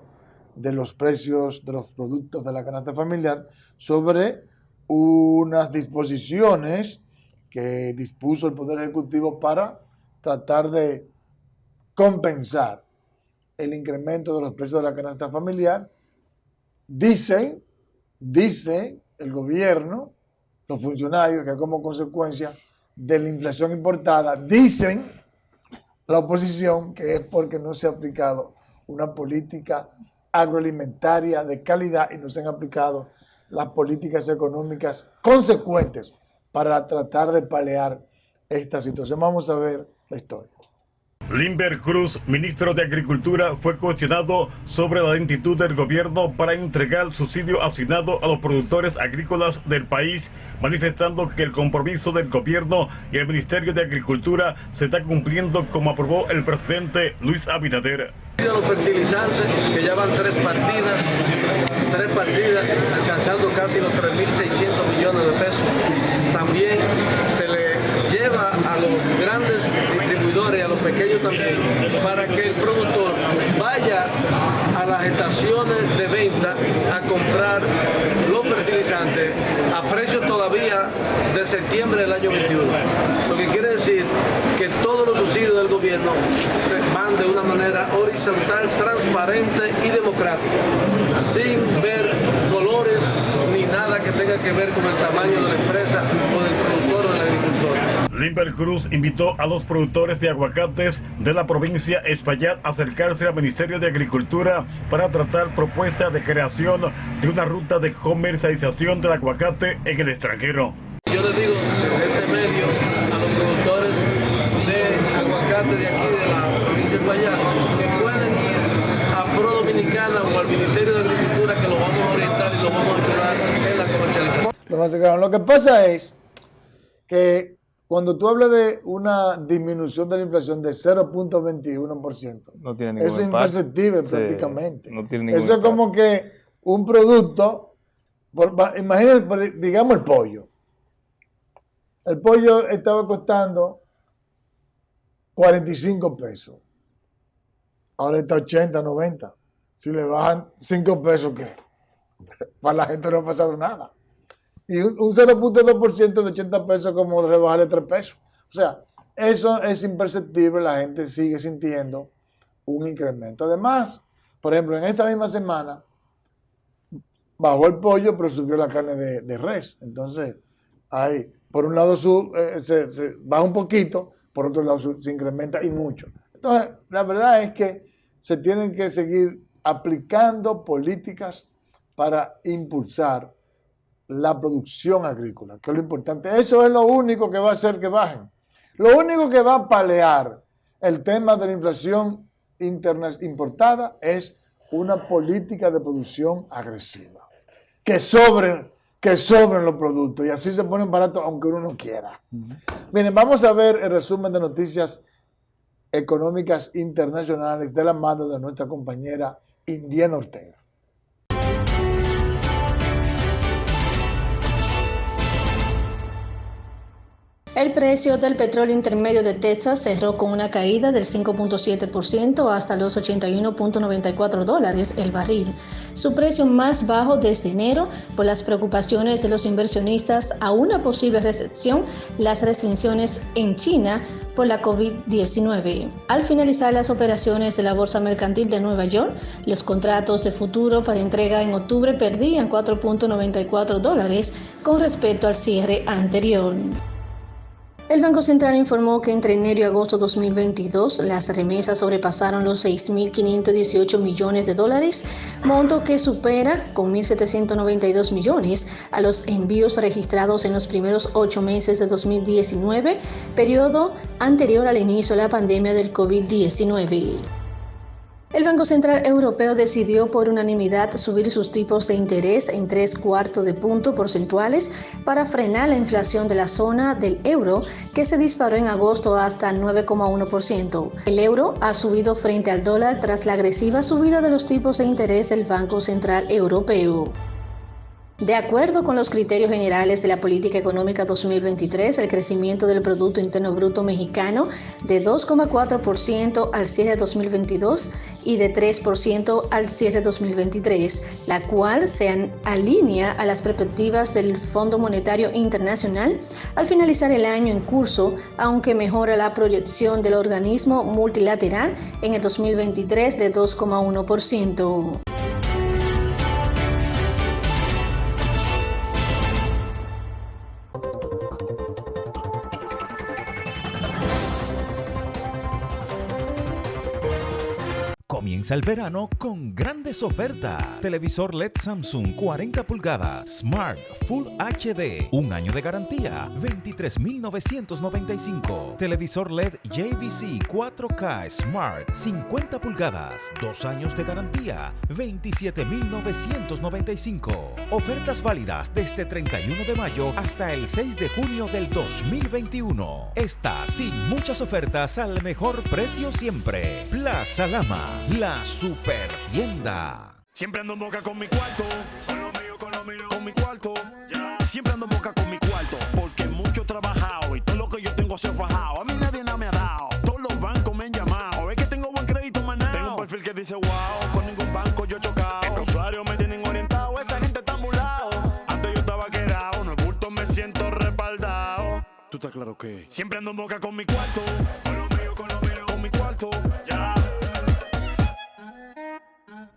de los precios de los productos de la canasta familiar, sobre unas disposiciones que dispuso el Poder Ejecutivo para tratar de compensar el incremento de los precios de la canasta familiar. Dice el gobierno, los funcionarios, que como consecuencia de la inflación importada, dicen la oposición que es porque no se ha aplicado una política agroalimentaria de calidad y no se han aplicado las políticas económicas consecuentes para tratar de paliar esta situación. Vamos a ver la historia. Limber Cruz, ministro de Agricultura, fue cuestionado sobre la lentitud del gobierno para entregar el subsidio asignado a los productores agrícolas del país, manifestando que el compromiso del gobierno y el Ministerio de Agricultura se está cumpliendo como aprobó el presidente Luis Abinader. Los fertilizantes, que ya van tres partidas, alcanzando casi los 3.600 millones de pesos. También se le lleva a los grandes distribuidores, a los pequeños también, para que el productor vaya a las estaciones de venta a comprar los fertilizantes a precios todavía de septiembre del año 21. Lo que quiere decir que todos los subsidios del gobierno se van de una manera horizontal, transparente y democrática, sin ver colores ni nada que tenga que ver con el tamaño de la empresa o del productor o del agricultor. Limber Cruz invitó a los productores de aguacates de la provincia Espaillat a acercarse al Ministerio de Agricultura para tratar propuestas de creación de una ruta de comercialización del aguacate en el extranjero. Yo les digo desde este medio a los productores de aguacate de aquí de la provincia de Espaillat que pueden ir a Pro Dominicana o al Ministerio de Agricultura base grano. Lo que pasa es que cuando tú hablas de una disminución de la inflación de 0.21%, no tiene ningún eso es impacto. imperceptible Sí, prácticamente. no tiene ningún Eso es como que un producto, imagínate, digamos el pollo. El pollo estaba costando 45 pesos. Ahora está 80, 90. Si le bajan 5 pesos, ¿qué? Para la gente no ha pasado nada. Y un 0.2% de 80 pesos como rebajarle 3 pesos. O sea, eso es imperceptible, la gente sigue sintiendo un incremento. Además, por ejemplo, en esta misma semana bajó el pollo, pero subió la carne de res. Entonces, ahí, por un lado se baja un poquito, por otro lado se incrementa y mucho. Entonces, la verdad es que se tienen que seguir aplicando políticas para impulsar la producción agrícola, que es lo importante. Eso es lo único que va a hacer que bajen. Lo único que va a paliar el tema de la inflación importada es una política de producción agresiva. Que sobren los productos y así se ponen baratos aunque uno no quiera. Miren, vamos a ver el resumen de noticias económicas internacionales de la mano de nuestra compañera Indiana Ortega. El precio del petróleo intermedio de Texas cerró con una caída del 5.7% hasta los $81.94 el barril, su precio más bajo desde enero por las preocupaciones de los inversionistas a una posible recesión, las restricciones en China por la COVID-19. Al finalizar las operaciones de la Bolsa Mercantil de Nueva York, los contratos de futuro para entrega en octubre perdían $4.94 con respecto al cierre anterior. El Banco Central informó que entre enero y agosto de 2022 las remesas sobrepasaron los $6.518 millones, monto que supera con 1.792 millones a los envíos registrados en los primeros 8 meses de 2019, periodo anterior al inicio de la pandemia del COVID-19. El Banco Central Europeo decidió por unanimidad subir sus tipos de interés en 0.75 puntos porcentuales para frenar la inflación de la zona del euro, que se disparó en agosto hasta 9.1%. El euro ha subido frente al dólar tras la agresiva subida de los tipos de interés del Banco Central Europeo. De acuerdo con los criterios generales de la política económica 2023, el crecimiento del Producto Interno Bruto mexicano de 2,4% al cierre 2022 y de 3% al cierre 2023, la cual se alinea a las perspectivas del Fondo Monetario Internacional al finalizar el año en curso, aunque mejora la proyección del organismo multilateral en el 2023 de 2,1%. Comienza el verano con grandes ofertas. Televisor LED Samsung 40 pulgadas, Smart Full HD, 1 año de garantía, $23,995. Televisor LED JVC 4K Smart 50 pulgadas, 2 años de garantía, $27,995. Ofertas válidas desde 31 de mayo hasta el 6 de junio del 2021. Estas sin muchas ofertas al mejor precio siempre. Plaza Lama, la super tienda. Siempre ando en boca con mi cuarto, con lo mío, con mi cuarto. Yeah. Siempre ando en boca con mi cuarto, porque mucho he trabajado y todo lo que yo tengo se ha fajado. A mí nadie nada me ha dado, todos los bancos me han llamado. Es que tengo buen crédito, manao. Tengo un perfil que dice wow, con ningún banco yo he chocado. Los usuarios me tienen orientado, esa gente está ambulado. Antes yo estaba quedado, no es bulto, me siento respaldado. Tú estás claro que siempre ando en boca con mi cuarto, con lo mío, con mi cuarto. Ya.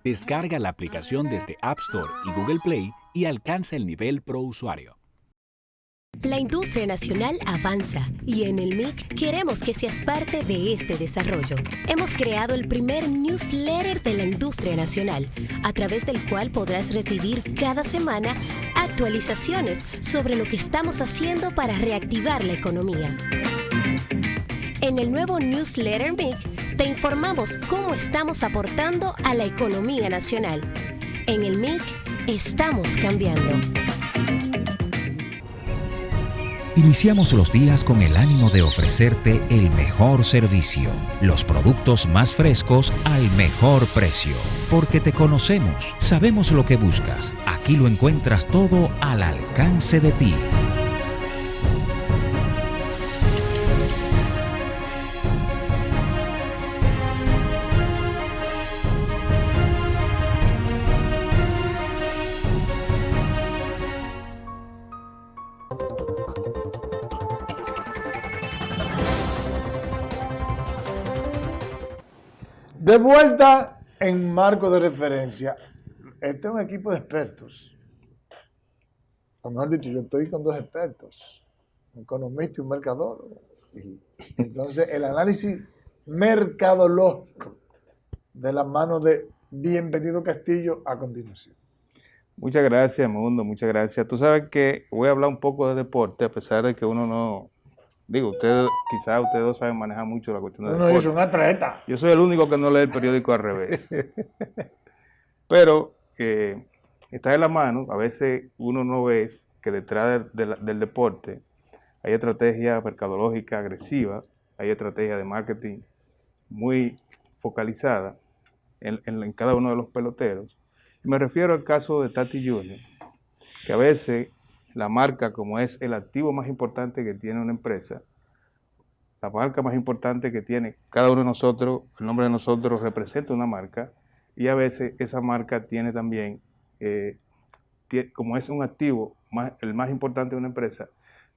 Descarga la aplicación desde App Store y Google Play y alcanza el nivel Pro Usuario. La industria nacional avanza y en el MIC queremos que seas parte de este desarrollo. Hemos creado el primer newsletter de la industria nacional, a través del cual podrás recibir cada semana actualizaciones sobre lo que estamos haciendo para reactivar la economía. En el nuevo newsletter MIC te informamos cómo estamos aportando a la economía nacional. En el MIC estamos cambiando. Iniciamos los días con el ánimo de ofrecerte el mejor servicio, los productos más frescos al mejor precio. Porque te conocemos, sabemos lo que buscas. Aquí lo encuentras todo al alcance de ti. De vuelta en marco de referencia. Este es un equipo de expertos. O mejor dicho, yo estoy con dos expertos, un economista y un mercadólogo. Entonces, el análisis mercadológico de la mano de Bienvenido Castillo a continuación. Muchas gracias, Mundo, muchas gracias. Tú sabes que voy a hablar un poco de deporte, a pesar de que uno no... Digo, quizás ustedes dos saben manejar mucho la cuestión de deporte. Uno es un atleta. Yo soy el único que no lee el periódico al revés. Pero está en la mano. A veces uno no ve que detrás del deporte hay estrategia mercadológica agresiva, hay estrategia de marketing muy focalizada en cada uno de los peloteros. Y me refiero al caso de Tatis Jr., que a veces la marca, como es el activo más importante que tiene una empresa, la marca más importante que tiene cada uno de nosotros, el nombre de nosotros representa una marca, y a veces esa marca tiene también, como es un activo, el más importante de una empresa,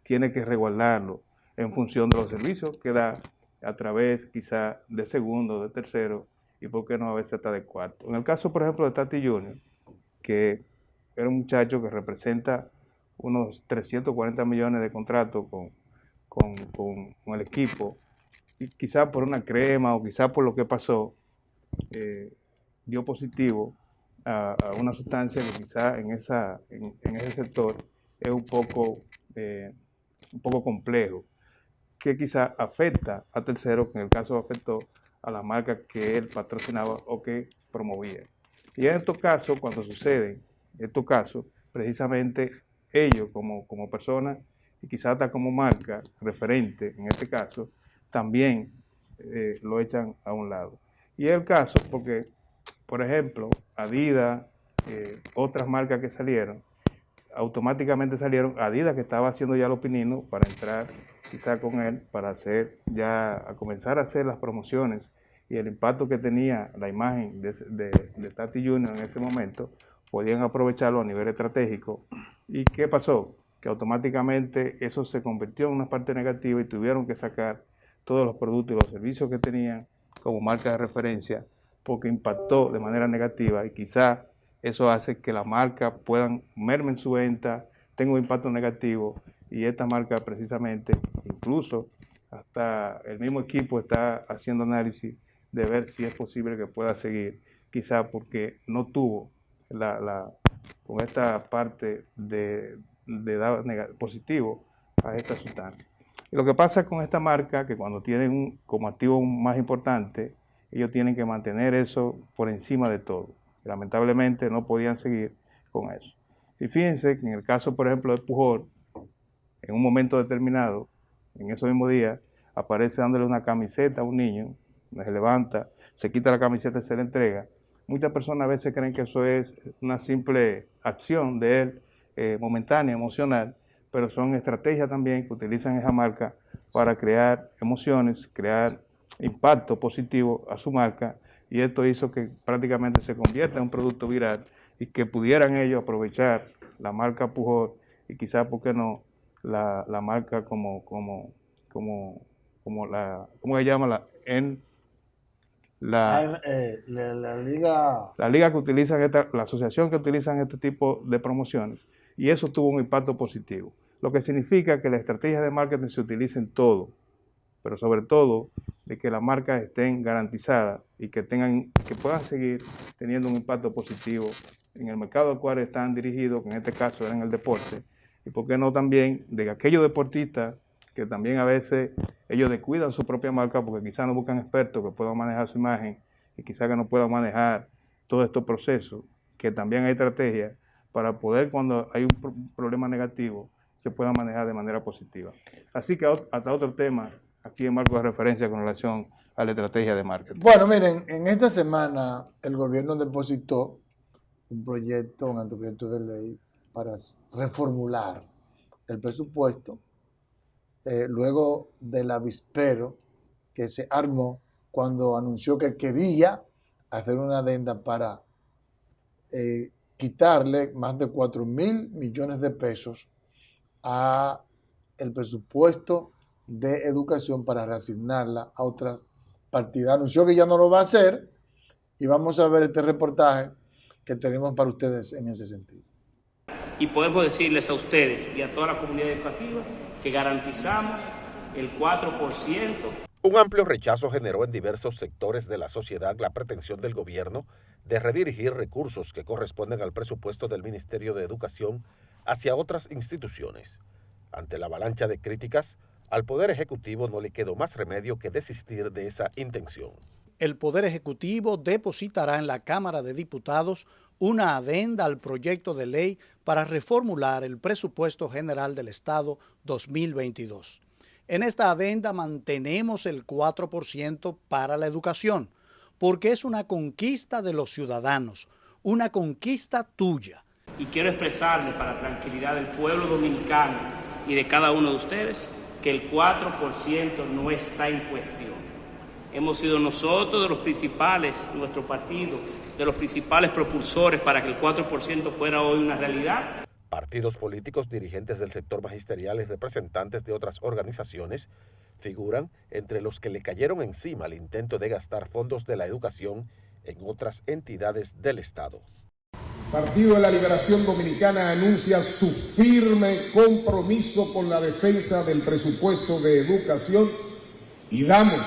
tiene que resguardarlo en función de los servicios que da a través quizá de segundo, de tercero, y por qué no a veces hasta de cuarto. En el caso, por ejemplo, de Tatis Jr., que era un muchacho que representa unos 340 millones de contratos con el equipo, y quizá por una crema o quizá por lo que pasó, dio positivo a una sustancia que quizá en ese sector es un poco complejo, que quizá afecta a terceros, que en el caso afectó a la marca que él patrocinaba o que promovía. Y en estos casos, cuando suceden estos casos, precisamente ellos como personas y quizás hasta como marca referente, en este caso, también lo echan a un lado. Y es el caso porque, por ejemplo, Adidas, otras marcas que salieron, automáticamente salieron. Adidas, que estaba haciendo ya los pininos para entrar quizá con él, para a comenzar a hacer las promociones, y el impacto que tenía la imagen de Tatis Jr. en ese momento, podían aprovecharlo a nivel estratégico. ¿Y qué pasó? Que automáticamente eso se convirtió en una parte negativa y tuvieron que sacar todos los productos y los servicios que tenían como marca de referencia, porque impactó de manera negativa, y quizá eso hace que la marca puedan mermen su venta, tenga un impacto negativo, y esta marca precisamente, incluso hasta el mismo equipo está haciendo análisis de ver si es posible que pueda seguir, quizá porque no tuvo con esta parte de dar positivo a esta sustancia. Y lo que pasa con esta marca, que cuando tienen como activo más importante, ellos tienen que mantener eso por encima de todo. Y lamentablemente no podían seguir con eso. Y fíjense que en el caso, por ejemplo, de Pujol, en un momento determinado, en ese mismo día, aparece dándole una camiseta a un niño, se levanta, se quita la camiseta y se le entrega. Muchas personas a veces creen que eso es una simple acción de él, momentánea, emocional, pero son estrategias también que utilizan esa marca para crear emociones, crear impacto positivo a su marca, y esto hizo que prácticamente se convierta en un producto viral y que pudieran ellos aprovechar la marca Pujol y quizás, ¿por qué no?, la marca como se llama? La liga que utilizan la asociación que utilizan este tipo de promociones, y eso tuvo un impacto positivo, lo que significa que las estrategias de marketing se utilicen todo, pero sobre todo de que las marcas estén garantizadas y que puedan seguir teniendo un impacto positivo en el mercado al cual están dirigidos, que en este caso era en el deporte, y por qué no también de aquellos deportistas que también a veces ellos descuidan su propia marca porque quizás no buscan expertos que puedan manejar su imagen y quizás que no puedan manejar todos estos procesos, que también hay estrategias para poder, cuando hay un problema negativo, se puedan manejar de manera positiva. Así que hasta otro tema, aquí en marco de referencia con relación a la estrategia de marketing. Bueno, miren, en esta semana el gobierno depositó un anteproyecto de ley para reformular el presupuesto luego del avispero que se armó cuando anunció que quería hacer una adenda para quitarle más de 4.000 millones de pesos a el presupuesto de educación para reasignarla a otras partidas. Anunció que ya no lo va a hacer y vamos a ver este reportaje que tenemos para ustedes en ese sentido. Y podemos decirles a ustedes y a toda la comunidad educativa que garantizamos el 4%. Un amplio rechazo generó en diversos sectores de la sociedad la pretensión del gobierno de redirigir recursos que corresponden al presupuesto del Ministerio de Educación hacia otras instituciones. Ante la avalancha de críticas, al Poder Ejecutivo no le quedó más remedio que desistir de esa intención. El Poder Ejecutivo depositará en la Cámara de Diputados una adenda al proyecto de ley para reformular el presupuesto general del Estado 2022. En esta adenda mantenemos el 4% para la educación, porque es una conquista de los ciudadanos, una conquista tuya. Y quiero expresarle para tranquilidad del pueblo dominicano y de cada uno de ustedes que el 4% no está en cuestión. Hemos sido nosotros de los principales, nuestro partido, de los principales propulsores para que el 4% fuera hoy una realidad. Partidos políticos, dirigentes del sector magisterial y representantes de otras organizaciones figuran entre los que le cayeron encima el intento de gastar fondos de la educación en otras entidades del Estado. Partido de la Liberación Dominicana anuncia su firme compromiso con la defensa del presupuesto de educación y damos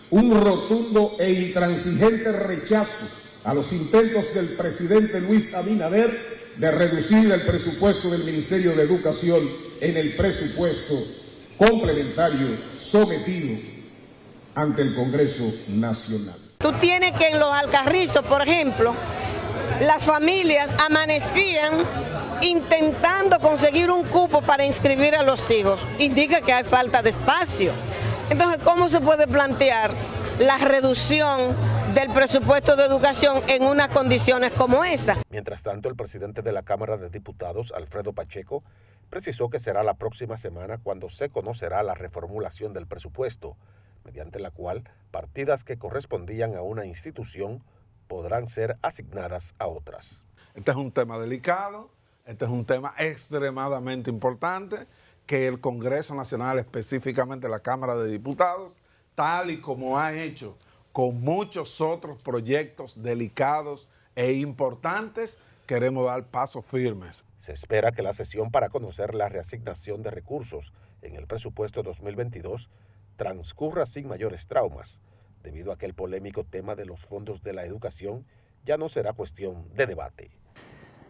un rotundo e intransigente rechazo a los intentos del presidente Luis Abinader de reducir el presupuesto del Ministerio de Educación en el presupuesto complementario sometido ante el Congreso Nacional. Tú tienes que en los Alcarrizos, por ejemplo, las familias amanecían intentando conseguir un cupo para inscribir a los hijos. Indica que hay falta de espacio. Entonces, ¿cómo se puede plantear la reducción del presupuesto de educación en unas condiciones como esa? Mientras tanto, el presidente de la Cámara de Diputados, Alfredo Pacheco, precisó que será la próxima semana cuando se conocerá la reformulación del presupuesto, mediante la cual partidas que correspondían a una institución podrán ser asignadas a otras. Este es un tema delicado, este es un tema extremadamente importante que el Congreso Nacional, específicamente la Cámara de Diputados, tal y como ha hecho con muchos otros proyectos delicados e importantes, queremos dar pasos firmes. Se espera que la sesión para conocer la reasignación de recursos en el presupuesto 2022 transcurra sin mayores traumas, debido a que el polémico tema de los fondos de la educación ya no será cuestión de debate.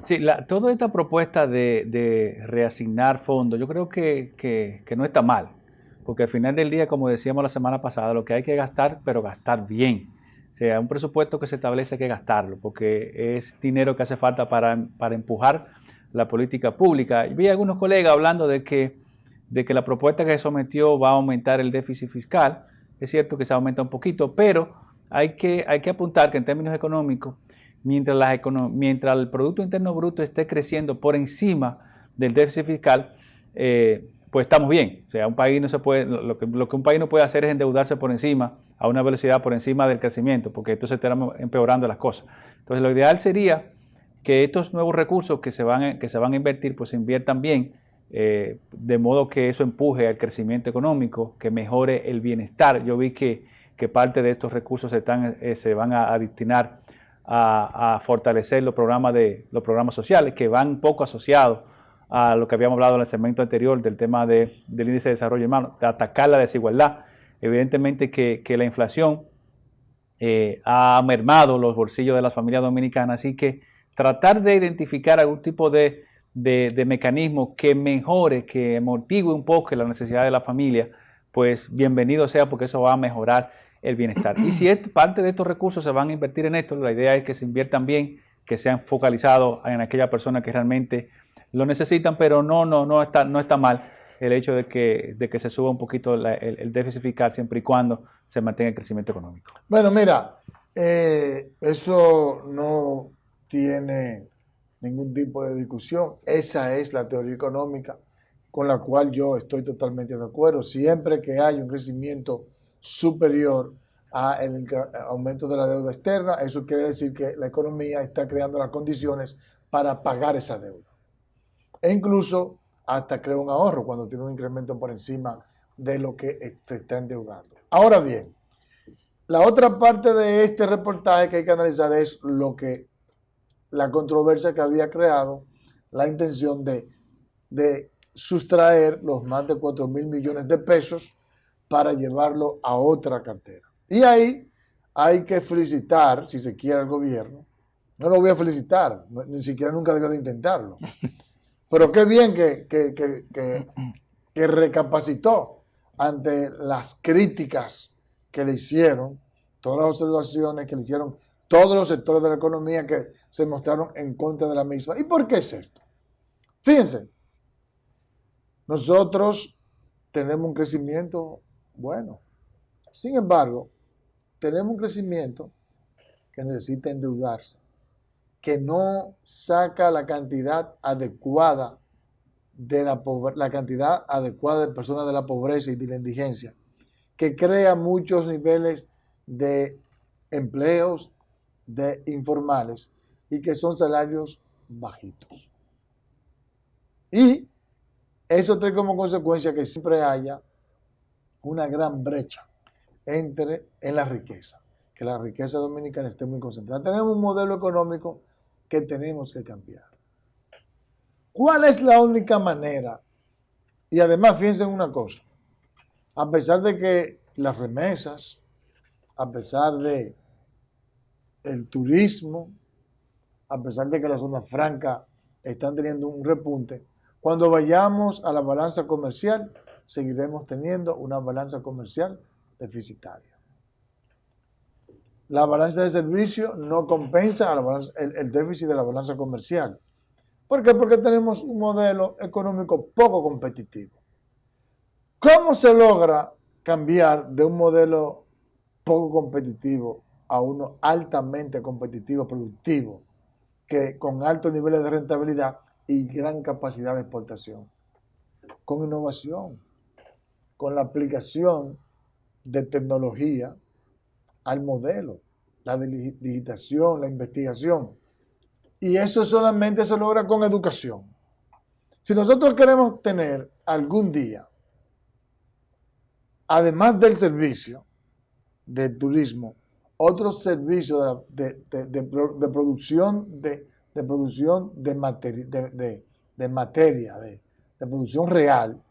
Sí, toda esta propuesta de reasignar fondos, yo creo que no está mal, porque al final del día, como decíamos la semana pasada, lo que hay que gastar, pero gastar bien. O sea, un presupuesto que se establece hay que gastarlo, porque es dinero que hace falta para empujar la política pública. Vi a algunos colegas hablando de que la propuesta que se sometió va a aumentar el déficit fiscal. Es cierto que se aumenta un poquito, pero hay que apuntar que en términos económicos, mientras el Producto Interno Bruto esté creciendo por encima del déficit fiscal, pues estamos bien. O sea, un país no se puede, lo que un país no puede hacer es endeudarse por encima, a una velocidad por encima del crecimiento, porque entonces estamos empeorando las cosas. Entonces, lo ideal sería que estos nuevos recursos que se van a invertir, pues se inviertan bien, de modo que eso empuje al crecimiento económico, que mejore el bienestar. Yo vi que parte de estos recursos se van a destinar a fortalecer los programas sociales, que van un poco asociados a lo que habíamos hablado en el segmento anterior del tema del índice de desarrollo humano, de atacar la desigualdad. Evidentemente que la inflación ha mermado los bolsillos de las familias dominicanas, así que tratar de identificar algún tipo de mecanismo que mejore, que amortigue un poco la necesidad de la familia, pues bienvenido sea, porque eso va a mejorar el bienestar. Y si parte de estos recursos se van a invertir en esto, la idea es que se inviertan bien, que sean focalizados en aquella persona que realmente lo necesitan, pero no está mal el hecho de que se suba un poquito el déficit fiscal siempre y cuando se mantenga el crecimiento económico. Bueno, mira, eso no tiene ningún tipo de discusión. Esa es la teoría económica con la cual yo estoy totalmente de acuerdo. Siempre que hay un crecimiento superior al aumento de la deuda externa, eso quiere decir que la economía está creando las condiciones para pagar esa deuda. E incluso hasta crea un ahorro cuando tiene un incremento por encima de lo que te está endeudando. Ahora bien, la otra parte de este reportaje que hay que analizar es la controversia que había creado la intención de sustraer los más de 4,000 millones de pesos para llevarlo a otra cartera. Y ahí hay que felicitar, si se quiere, al gobierno. No lo voy a felicitar, ni siquiera nunca debió de intentarlo. Pero qué bien que recapacitó ante las críticas que le hicieron, todas las observaciones que le hicieron todos los sectores de la economía que se mostraron en contra de la misma. ¿Y por qué es esto? Fíjense, nosotros tenemos un crecimiento bueno. Sin embargo, tenemos un crecimiento que necesita endeudarse, que no saca la cantidad adecuada de la cantidad adecuada de personas de la pobreza y de la indigencia, que crea muchos niveles de empleos de informales y que son salarios bajitos. Y eso trae como consecuencia que siempre haya una gran brecha en la riqueza, que la riqueza dominicana esté muy concentrada. Tenemos un modelo económico que tenemos que cambiar. ¿Cuál es la única manera? Y además, fíjense en una cosa, a pesar de que las remesas, a pesar de el turismo, a pesar de que la zona franca están teniendo un repunte, cuando vayamos a la balanza comercial, seguiremos teniendo una balanza comercial deficitaria. La balanza de servicio no compensa el déficit de la balanza comercial. ¿Por qué? Porque tenemos un modelo económico poco competitivo. ¿Cómo se logra cambiar de un modelo poco competitivo a uno altamente competitivo, productivo, que con altos niveles de rentabilidad y gran capacidad de exportación? Con innovación, con la aplicación de tecnología al modelo, la digitación, la investigación. Y eso solamente se logra con educación. Si nosotros queremos tener algún día, además del servicio del turismo, otros servicios de producción de materia, de producción real,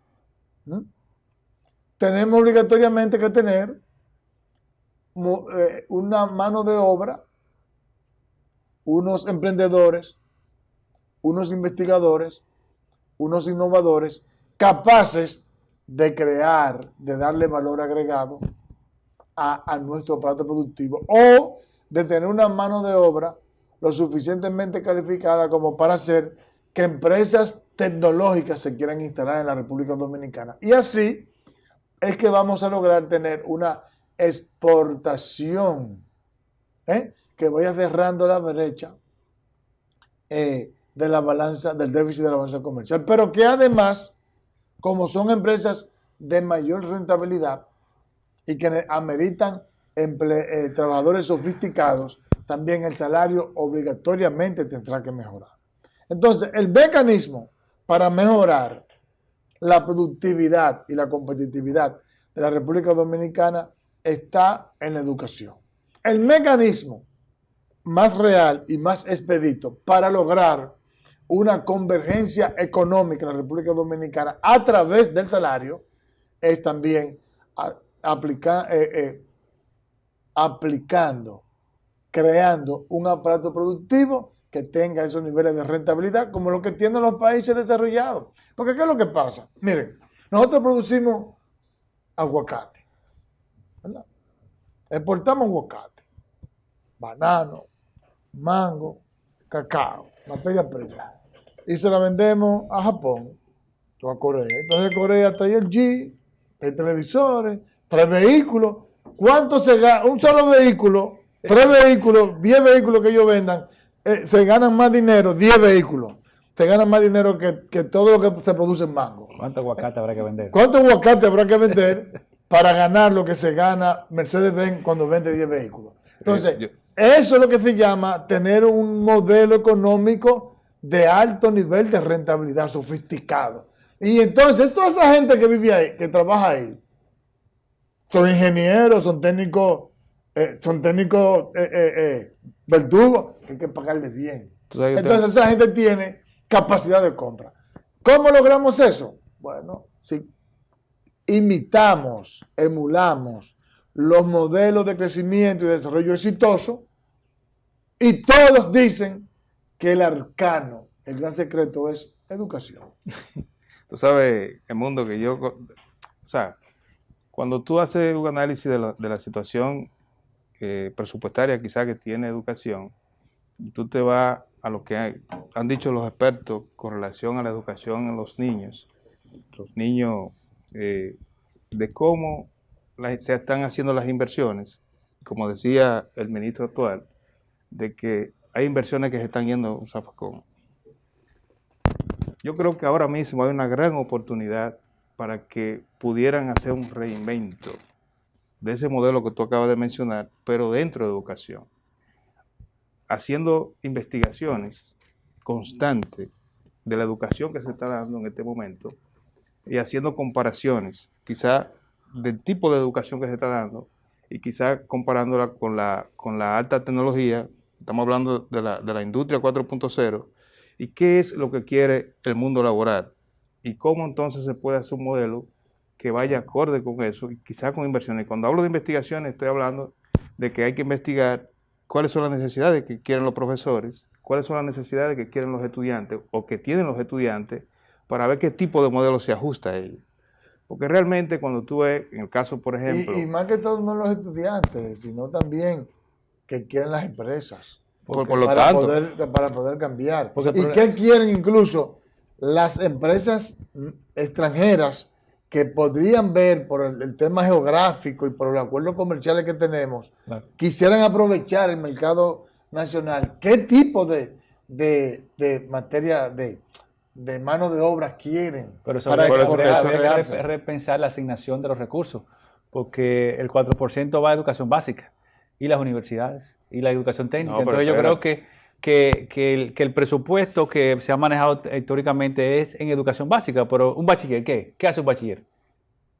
tenemos obligatoriamente que tener una mano de obra, unos emprendedores, unos investigadores, unos innovadores capaces de crear, de darle valor agregado a nuestro aparato productivo, o de tener una mano de obra lo suficientemente calificada como para hacer que empresas tecnológicas se quieran instalar en la República Dominicana. Y así es que vamos a lograr tener una exportación que vaya cerrando la brecha de la balanza, del déficit de la balanza comercial, pero que además, como son empresas de mayor rentabilidad y que ameritan trabajadores sofisticados, también el salario obligatoriamente tendrá que mejorar. Entonces, el mecanismo para mejorar la productividad y la competitividad de la República Dominicana está en la educación. El mecanismo más real y más expedito para lograr una convergencia económica en la República Dominicana a través del salario es también creando un aparato productivo que tenga esos niveles de rentabilidad como lo que tienen los países desarrollados. Porque ¿qué es lo que pasa? Miren, nosotros producimos aguacate, ¿verdad? Exportamos aguacate, banano, mango, cacao, materia prima. y se la vendemos a Japón o a Corea. Entonces Corea trae el G, trae televisores, trae vehículos. ¿Cuánto se gana? Un solo vehículo, 3 vehículos, 10 vehículos que ellos vendan, se ganan más dinero, 10 vehículos. Te ganan más dinero que todo lo que se produce en Mango. ¿Cuánto aguacate habrá que vender? ¿Cuánto aguacate habrá que vender para ganar lo que se gana Mercedes-Benz cuando vende 10 vehículos? Entonces, eso es lo que se llama tener un modelo económico de alto nivel de rentabilidad, sofisticado. Y entonces, toda esa gente que vive ahí, que trabaja ahí, son ingenieros, son técnicos verdugos, que hay que pagarles bien. Entonces, esa gente tiene capacidad de compra. ¿Cómo logramos eso? Bueno, si imitamos, emulamos los modelos de crecimiento y desarrollo exitoso, y todos dicen que el arcano, el gran secreto es educación. Tú sabes, el mundo que yo, o sea, cuando tú haces un análisis de la situación presupuestaria quizá que tiene educación, y tú te vas a lo que han dicho los expertos con relación a la educación en los niños de cómo se están haciendo las inversiones, como decía el ministro actual, de que hay inversiones que se están yendo a un zafacón. Yo creo que ahora mismo hay una gran oportunidad para que pudieran hacer un reinvento de ese modelo que tú acabas de mencionar, pero dentro de educación, haciendo investigaciones constantes de la educación que se está dando en este momento y haciendo comparaciones, quizá del tipo de educación que se está dando y quizá comparándola con la alta tecnología. Estamos hablando de la industria 4.0 y qué es lo que quiere el mundo laboral y cómo entonces se puede hacer un modelo que vaya acorde con eso y quizá con inversiones. Cuando hablo de investigaciones estoy hablando de que hay que investigar cuáles son las necesidades que quieren los profesores, cuáles son las necesidades que quieren los estudiantes o que tienen los estudiantes para ver qué tipo de modelo se ajusta a ellos. Porque realmente cuando tú ves, en el caso, por ejemplo... Y más que todo no los estudiantes, sino también que quieren las empresas. Para poder cambiar. ¿Y qué quieren incluso las empresas extranjeras que podrían ver por el tema geográfico y por los acuerdos comerciales que tenemos, claro, quisieran aprovechar el mercado nacional? ¿Qué tipo de materia, de mano de obra quieren? Pero para habría que repensar la asignación de los recursos, porque el 4% va a educación básica y las universidades y la educación técnica. Entonces yo creo que el presupuesto que se ha manejado históricamente es en educación básica, pero un bachiller, ¿qué hace un bachiller?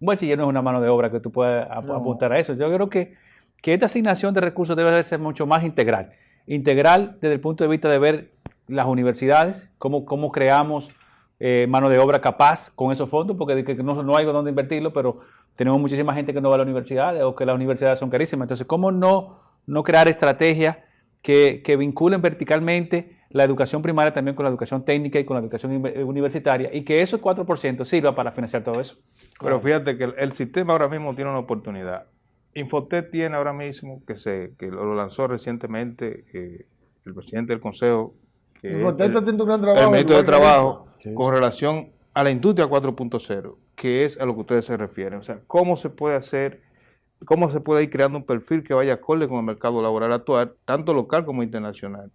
Un bachiller no es una mano de obra que tú puedas apuntar a eso. Yo creo que esta asignación de recursos debe ser mucho más integral. Integral desde el punto de vista de ver las universidades, cómo creamos mano de obra capaz con esos fondos, porque no hay dónde invertirlo, pero tenemos muchísima gente que no va a las universidades o que las universidades son carísimas. Entonces, ¿cómo no crear estrategias que vinculen verticalmente la educación primaria también con la educación técnica y con la educación universitaria, y que esos 4% sirva para financiar todo eso? Pero fíjate que el sistema ahora mismo tiene una oportunidad. Infotec tiene ahora mismo, que lo lanzó recientemente el presidente del Consejo, que Infotec está haciendo un gran trabajo, el ministro de Trabajo, con relación a la industria 4.0, que es a lo que ustedes se refieren. O sea, cómo se puede ir creando un perfil que vaya acorde con el mercado laboral actual, tanto local como internacional.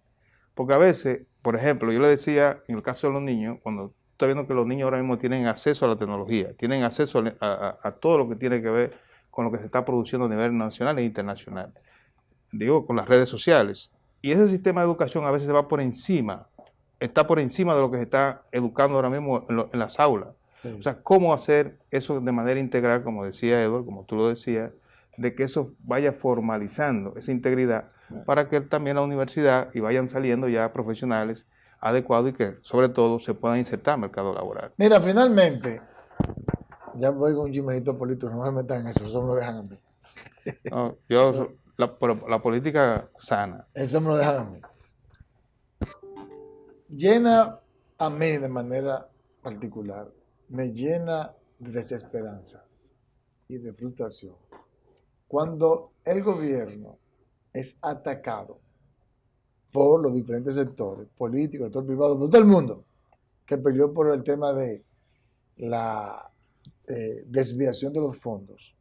Porque a veces, por ejemplo, yo le decía, en el caso de los niños, cuando estoy viendo que los niños ahora mismo tienen acceso a la tecnología, tienen acceso a todo lo que tiene que ver con lo que se está produciendo a nivel nacional e internacional, digo, con las redes sociales. Y ese sistema de educación a veces se va por encima, está por encima de lo que se está educando ahora mismo en las aulas. Sí. O sea, cómo hacer eso de manera integral, como decía Edward, como tú lo decías, de que eso vaya formalizando esa integridad para que también la universidad y vayan saliendo ya profesionales adecuados y que sobre todo se puedan insertar al mercado laboral. Mira, finalmente, ya voy con un chismejito político, no me metan en eso me lo dejan a mí. No, la política sana. Eso me lo dejan a mí. Llena a mí de manera particular, me llena de desesperanza y de frustración cuando el gobierno es atacado por los diferentes sectores políticos, sector privado, por todo el mundo, que peleó por el tema de la desviación de los fondos,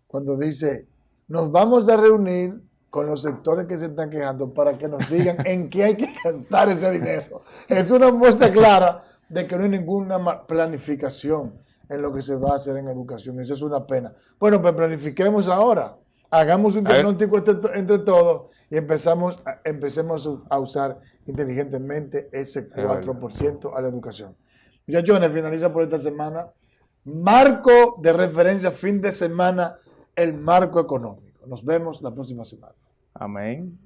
cuando dice, nos vamos a reunir con los sectores que se están quejando para que nos digan en qué hay que gastar ese dinero. Es una muestra clara de que no hay ninguna planificación en lo que se va a hacer en educación. Eso es una pena. Bueno, pues planifiquemos ahora. Hagamos un diagnóstico entre todos y empecemos a usar inteligentemente ese 4% a la educación. Muchachones, finaliza por esta semana. Marco de referencia, fin de semana, el marco económico. Nos vemos la próxima semana. Amén.